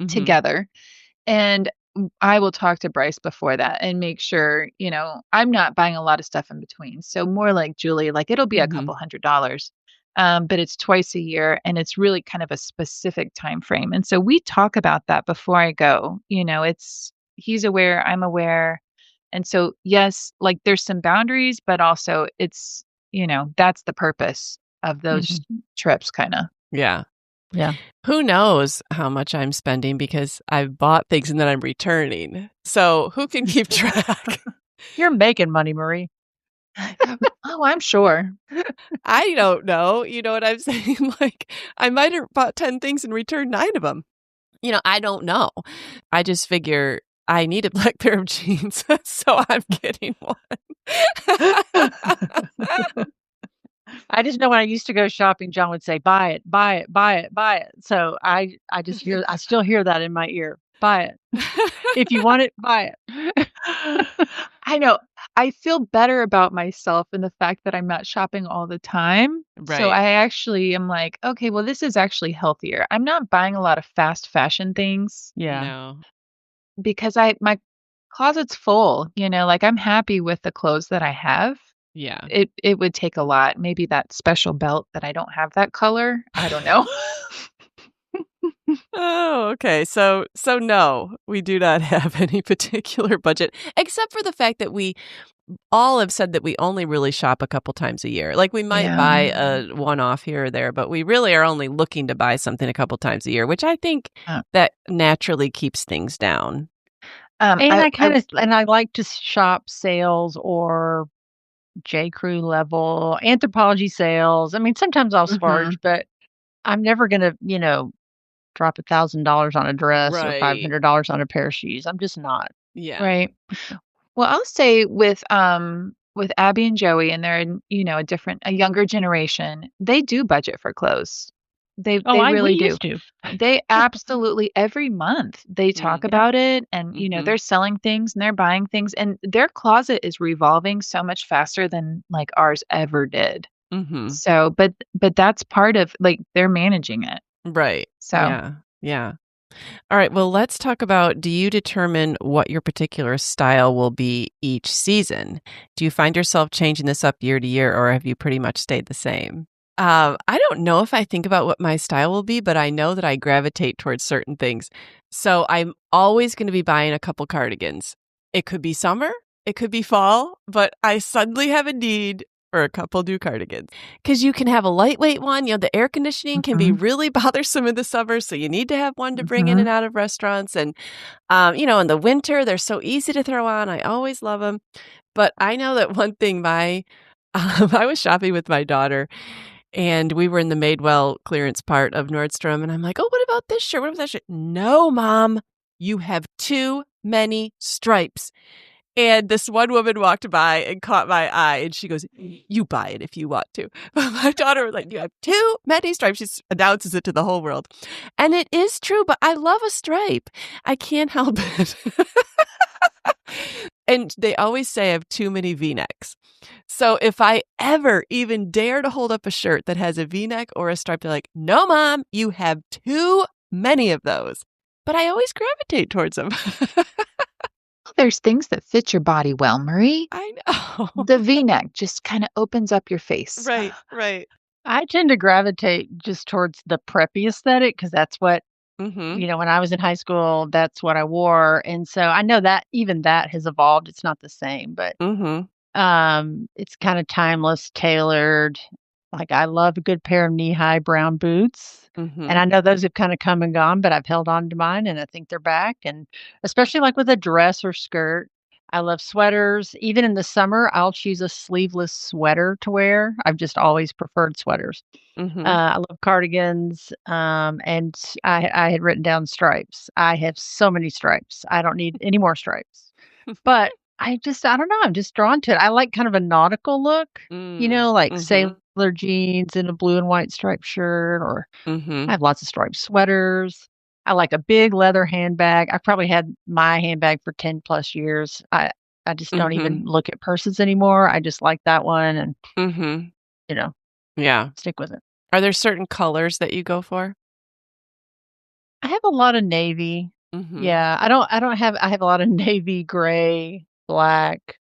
together. And I will talk to Bryce before that and make sure, I'm not buying a lot of stuff in between. So more like Julie, like it'll be a couple $100. But it's twice a year and it's really kind of a specific time frame. And so we talk about that before I go. He's aware, I'm aware. And so yes, like there's some boundaries, but also it's, that's the purpose of those trips kind of. Yeah. Yeah. Who knows how much I'm spending because I've bought things and then I'm returning. So who can keep track? You're making money, Marie. Oh, I'm sure. I don't know. You know what I'm saying? Like, I might have bought 10 things and returned 9 of them. I don't know. I just figure I need a black pair of jeans, so I'm getting one. I just know when I used to go shopping, John would say, "Buy it, buy it, buy it, buy it." So I still hear that in my ear. Buy it. If you want it, buy it. I know. I feel better about myself in the fact that I'm not shopping all the time. Right. So I actually am like, okay, well, this is actually healthier. I'm not buying a lot of fast fashion things. Yeah. No. Because my closet's full, like I'm happy with the clothes that I have. Yeah. It would take a lot. Maybe that special belt that I don't have that color. I don't know. Oh, okay. So no, we do not have any particular budget, except for the fact that we all have said that we only really shop a couple times a year. Like we might buy a one-off here or there, but we really are only looking to buy something a couple times a year, which I think that naturally keeps things down. And I like to shop sales or J. Crew level, Anthropologie sales. I mean, sometimes I'll splurge, but I'm never going to, drop $1,000 on a dress or $500 on a pair of shoes. I'm just not. Yeah. Right. Well, I'll say with Abby and Joey, and they're a younger generation, they do budget for clothes. They really do. Used to. They absolutely every month they talk about it, and they're selling things and they're buying things, and their closet is revolving so much faster than like ours ever did. So, but that's part of like they're managing it. Right. So, yeah. All right. Well, let's talk about, do you determine what your particular style will be each season? Do you find yourself changing this up year to year, or have you pretty much stayed the same? I don't know if I think about what my style will be, but I know that I gravitate towards certain things. So I'm always going to be buying a couple cardigans. It could be summer, it could be fall, but I suddenly have a need for a couple new cardigans. Because you can have a lightweight one. The air conditioning can be really bothersome in the summer, so you need to have one to bring in and out of restaurants. And, in the winter, they're so easy to throw on. I always love them. But I know that one thing, I was shopping with my daughter, and we were in the Madewell clearance part of Nordstrom, and I'm like, oh, what about this shirt? What about that shirt? No, Mom, you have too many stripes. And this one woman walked by and caught my eye, and she goes, you buy it if you want to. But my daughter was like, you have too many stripes. She announces it to the whole world. And it is true, but I love a stripe. I can't help it. And they always say I have too many V-necks. So if I ever even dare to hold up a shirt that has a V-neck or a stripe, they're like, no, Mom, you have too many of those. But I always gravitate towards them. There's things that fit your body well, Marie. I know. The V-neck just kind of opens up your face. Right. I tend to gravitate just towards the preppy aesthetic because that's what, when I was in high school, that's what I wore. And so I know that even that has evolved. It's not the same, but it's kind of timeless, tailored. Like I love a good pair of knee-high brown boots. And I know those have kind of come and gone, but I've held on to mine and I think they're back. And especially like with a dress or skirt, I love sweaters. Even in the summer, I'll choose a sleeveless sweater to wear. I've just always preferred sweaters. I love cardigans. And I had written down stripes. I have so many stripes. I don't need any more stripes. But I don't know. I'm just drawn to it. I like kind of a nautical look, like sailor jeans and a blue and white striped shirt, or I have lots of striped sweaters. I like a big leather handbag. I've probably had my handbag for 10 plus years. I just don't even look at purses anymore. I just like that one and, stick with it. Are there certain colors that you go for? I have a lot of navy. Yeah, I have a lot of navy, gray, black.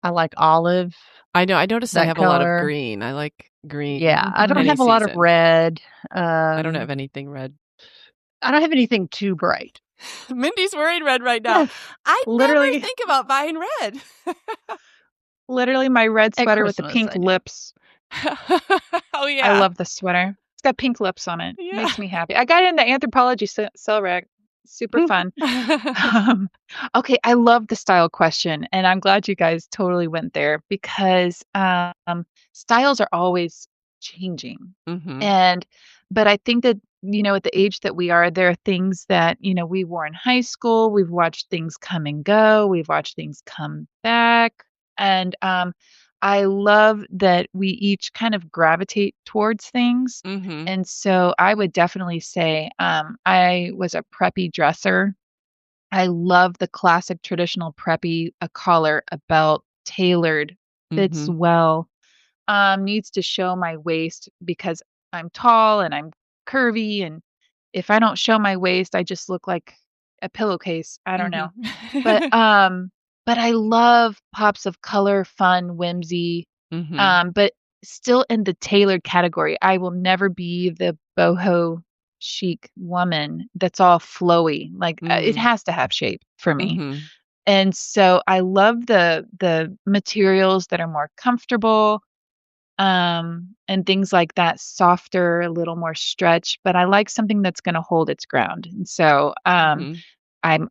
I like olive. I know. I noticed I that have a lot of color. green. I like green. Yeah, I don't any have a lot of season. red. I don't have anything red. I don't have anything too bright. Mindy's wearing red right now. I Literally. never think about buying red. Literally my red At sweater with the Christmas, pink I do. lips. Oh, I yeah. love the sweater. It's got pink lips on it. Yeah. Makes me happy. I got it in the Anthropologie sale rack. Super fun. Okay, I love the style question, and I'm glad you guys totally went there because styles are always changing. But I think that, at the age that we are, there are things that, we wore in high school. We've watched things come and go. We've watched things come back. And I love that we each kind of gravitate towards things. And so I would definitely say I was a preppy dresser. I love the classic traditional preppy, a collar, a belt, tailored, fits well, needs to show my waist because I'm tall and I'm curvy. And if I don't show my waist, I just look like a pillowcase. I don't know. But I love pops of color, fun, whimsy, but still in the tailored category. I will never be the boho chic woman that's all flowy. Like it has to have shape for me. And so I love the materials that are more comfortable, and things like that, softer, a little more stretch, but I like something that's going to hold its ground. And so I'm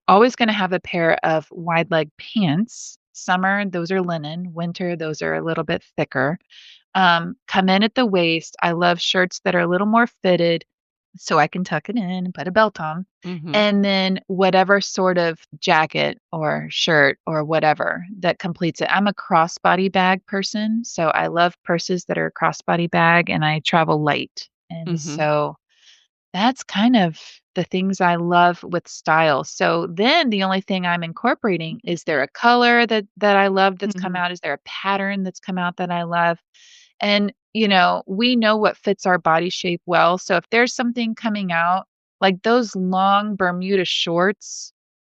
always going to have a pair of wide leg pants. Summer, those are linen. Winter, those are a little bit thicker. Come in at the waist. I love shirts that are a little more fitted so I can tuck it in and put a belt on. And then whatever sort of jacket or shirt or whatever that completes it. I'm a crossbody bag person. So I love purses that are a crossbody bag and I travel light. And so that's kind of the things I love with style. So then the only thing I'm incorporating, is there a color that I love that's come out? Is there a pattern that's come out that I love? And, we know what fits our body shape well. So if there's something coming out, like those long Bermuda shorts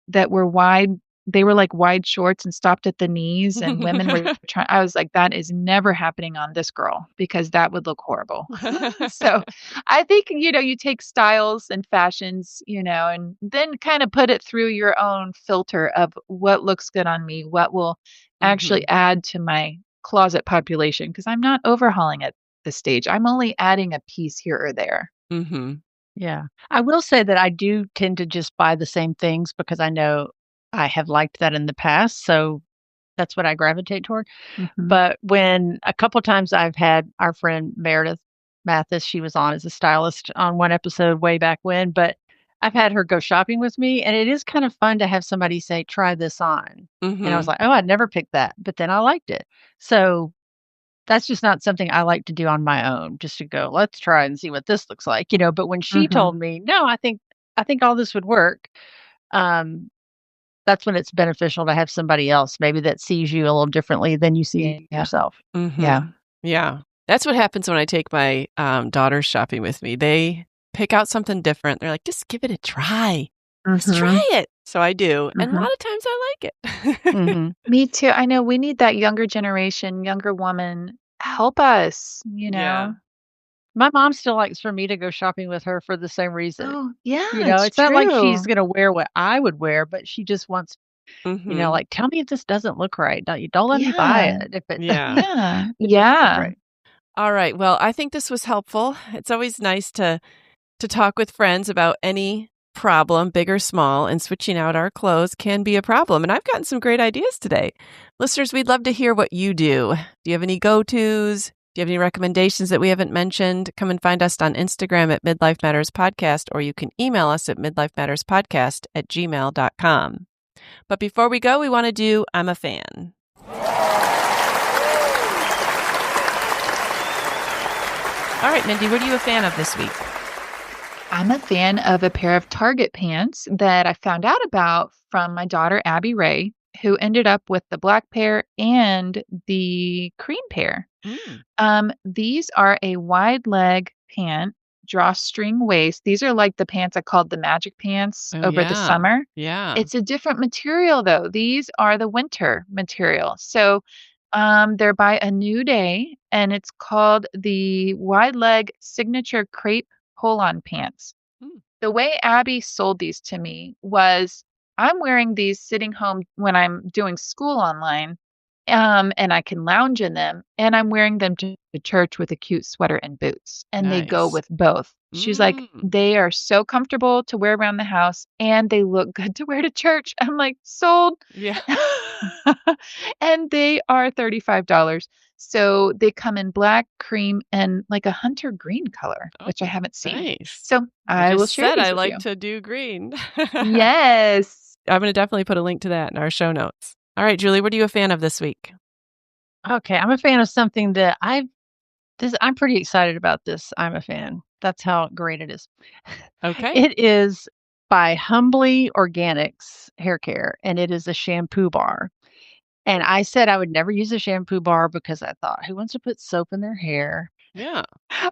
that were wide, they were like wide shorts and stopped at the knees, and women were trying, I was like, that is never happening on this girl because that would look horrible. So I think, you take styles and fashions, and then kind of put it through your own filter of what looks good on me, what will actually add to my closet population, because I'm not overhauling at this stage. I'm only adding a piece here or there. Yeah. I will say that I do tend to just buy the same things because I know I have liked that in the past. So that's what I gravitate toward. But when a couple times I've had our friend Meredith Mathis, she was on as a stylist on one episode way back when, but I've had her go shopping with me, and it is kind of fun to have somebody say, try this on. And I was like, oh, I'd never picked that, but then I liked it. So that's just not something I like to do on my own, just to go, let's try and see what this looks like, but when she told me, no, I think all this would work. That's when it's beneficial to have somebody else maybe that sees you a little differently than you see yourself. Yeah. That's what happens when I take my daughters shopping with me. They pick out something different. They're like, just give it a try. Just try it. So I do. And a lot of times I like it. Me too. I know we need that younger generation, younger woman. Help us, Yeah. My mom still likes for me to go shopping with her for the same reason. Oh, yeah. It's not like she's going to wear what I would wear, but she just wants, like, tell me if this doesn't look right. Don't let me buy it. If it, Yeah. Right. All right. Well, I think this was helpful. It's always nice to talk with friends about any problem, big or small, and switching out our clothes can be a problem. And I've gotten some great ideas today. Listeners, we'd love to hear what you do. Do you have any go-tos? Do you have any recommendations that we haven't mentioned? Come and find us on Instagram at Midlife Matters Podcast, or you can email us at midlifematterspodcast@gmail.com. But before we go, we want to do I'm a Fan. All right, Mindy, what are you a fan of this week? I'm a fan of a pair of Target pants that I found out about from my daughter, Abby Ray, who ended up with the black pair and the cream pair. Mm. These are a wide leg pant, drawstring waist. These are like the pants I called the magic pants Oh, over the yeah. summer. Yeah. It's a different material though. These are the winter material. So they're by A New Day and it's called the wide leg signature crepe pull-on pants. Mm. The way Abby sold these to me was I'm wearing these sitting home when I'm doing school online, and I can lounge in them, and I'm wearing them to church with a cute sweater and boots, and they go Nice. with both. She's like, Mm. they are so comfortable to wear around the house, and they look good to wear to church. I'm like, sold. Yeah. And they are $35. So they come in black, cream, and like a hunter green color, Oh, which I haven't seen. nice. So I I will just share said these I with like you. to do green. Yes. I'm going to definitely put a link to that in our show notes. All right, Julie, what are you a fan of this week? Okay, I'm a fan of something that I'm pretty excited about this. I'm a fan. That's how great it is. Okay. It is by Humbly Organics Hair Care, and it is a shampoo bar. And I said I would never use a shampoo bar because I thought, who wants to put soap in their hair? Yeah.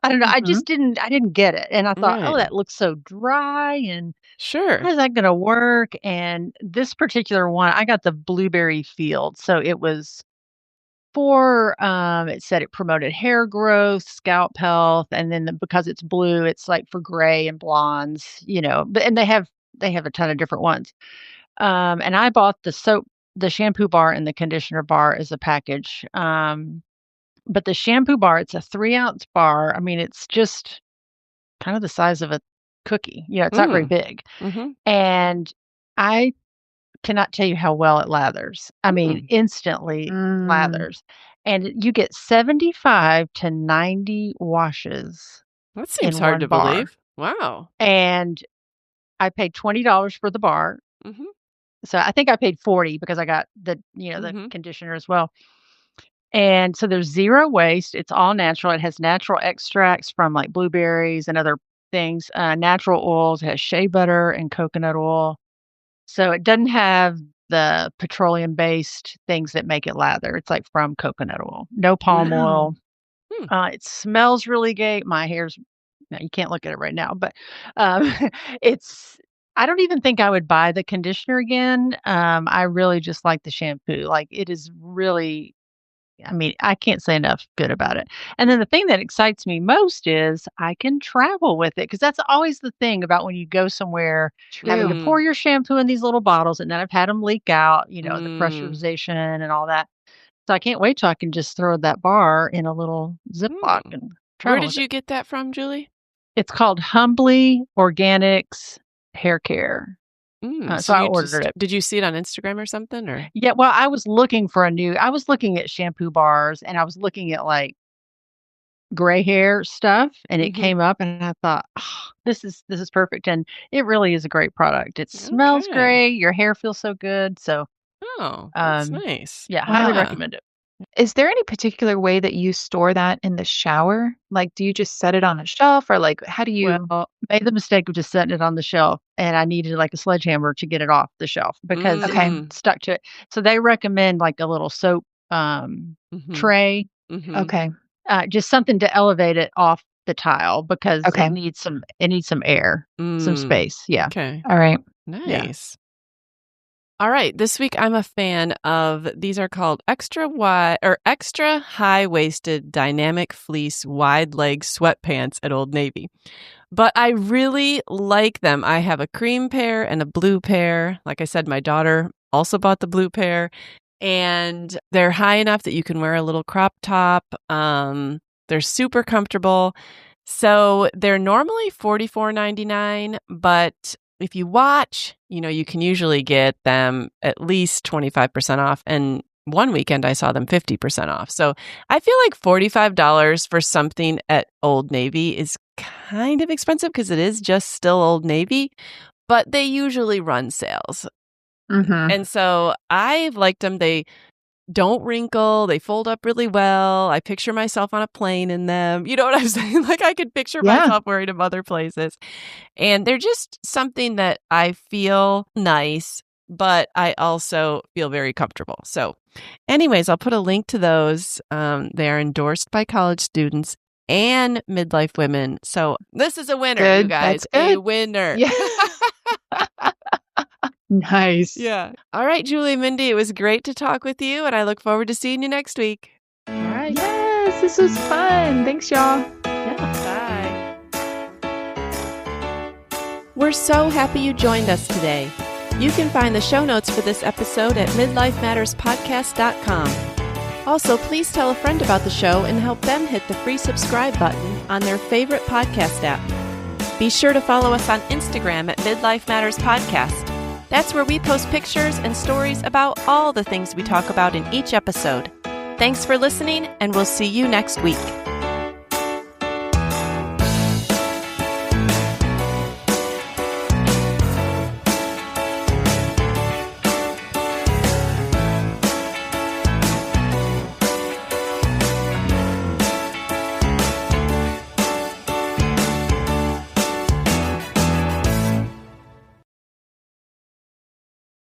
I don't know. Mhm. I didn't get it. And I thought, oh, Right. that looks so dry. And Sure. how is that going to work? And this particular one, I got the blueberry field. So it was it said it promoted hair growth, scalp health. And then because it's blue, it's like for gray and blondes, and they have a ton of different ones. And I bought the shampoo bar and the conditioner bar as a package. But the shampoo bar, it's a 3-ounce bar. I mean, it's just kind of the size of a cookie. It's not very Mm. big. Mm-hmm. And I cannot tell you how well it lathers. I mean, Mm. instantly Mm. lathers. And you get 75 to 90 washes That seems in hard one to bar. believe. Wow. And I paid $20 for the bar. Mm-hmm. So I think I paid 40 because I got the Mm-hmm. conditioner as well. And so there's zero waste. It's all natural. It has natural extracts from like blueberries and other things, natural oils. It has shea butter and coconut oil. So it doesn't have the petroleum based things that make it lather. It's like from coconut oil, no palm Wow. oil. Hmm. It smells really great. My hair's, no, you can't look at it right now, but um, it's, I don't even think I would buy the conditioner again. I really just like the shampoo. Like it is really, I mean, I can't say enough good about it. And then the thing that excites me most is I can travel with it because that's always the thing about when you go somewhere, having to True. pour your shampoo in these little bottles, and then I've had them leak out, the Mm. pressurization and all that. So I can't wait till I can just throw that bar in a little Ziploc Mm. and Where travel did with you it. get that from, Julie? It's called Humbly Organics Hair Care. Mm. So So I you ordered it. did you see it on Instagram or something, or? Yeah, well, I was looking at shampoo bars and I was looking at like gray hair stuff and it Mm-hmm. came up and I thought, "Oh, this is perfect." And it really is a great product. It smells Okay. great, your hair feels so good. So, Oh, that's um nice. yeah, highly Wow. recommend it. Is there any particular way that you store that in the shower? Like, do you just set it on a shelf or like how do you? Well, made the mistake of just setting it on the shelf and I needed like a sledgehammer to get it off the shelf because it Okay. Mm. stuck to it. So they recommend like a little soap Mm-hmm. tray, Mm-hmm. Okay. just something to elevate it off the tile because Okay. it needs some air, some Mm. space. Yeah. Okay. All right. Yeah. Nice. All right. This week I'm a fan of these are called extra wide or extra high waisted dynamic fleece wide leg sweatpants at Old Navy. But I really like them. I have a cream pair and a blue pair. Like I said, my daughter also bought the blue pair. And they're high enough that you can wear a little crop top. They're super comfortable. So they're normally $44.99, but if you watch, you can usually get them at least 25% off. And one weekend I saw them 50% off. So I feel like $45 for something at Old Navy is kind of expensive because it is just still Old Navy, but they usually run sales. Mm-hmm. And so I've liked them. don't wrinkle. They fold up really well. I picture myself on a plane in them. You know what I'm saying? Like I could picture myself wearing them other places. And they're just something that I feel nice, but I also feel very comfortable. So anyways, I'll put a link to those. They are endorsed by college students and midlife women. So this is a winner, you guys. A winner. Yeah. Nice. Yeah. All right, Julie, Mindy, it was great to talk with you, and I look forward to seeing you next week. All right. Yes, this was fun. Thanks, y'all. Yeah, bye. We're so happy you joined us today. You can find the show notes for this episode at midlifematterspodcast.com. Also, please tell a friend about the show and help them hit the free subscribe button on their favorite podcast app. Be sure to follow us on Instagram at Midlife Matters Podcast. That's where we post pictures and stories about all the things we talk about in each episode. Thanks for listening, and we'll see you next week.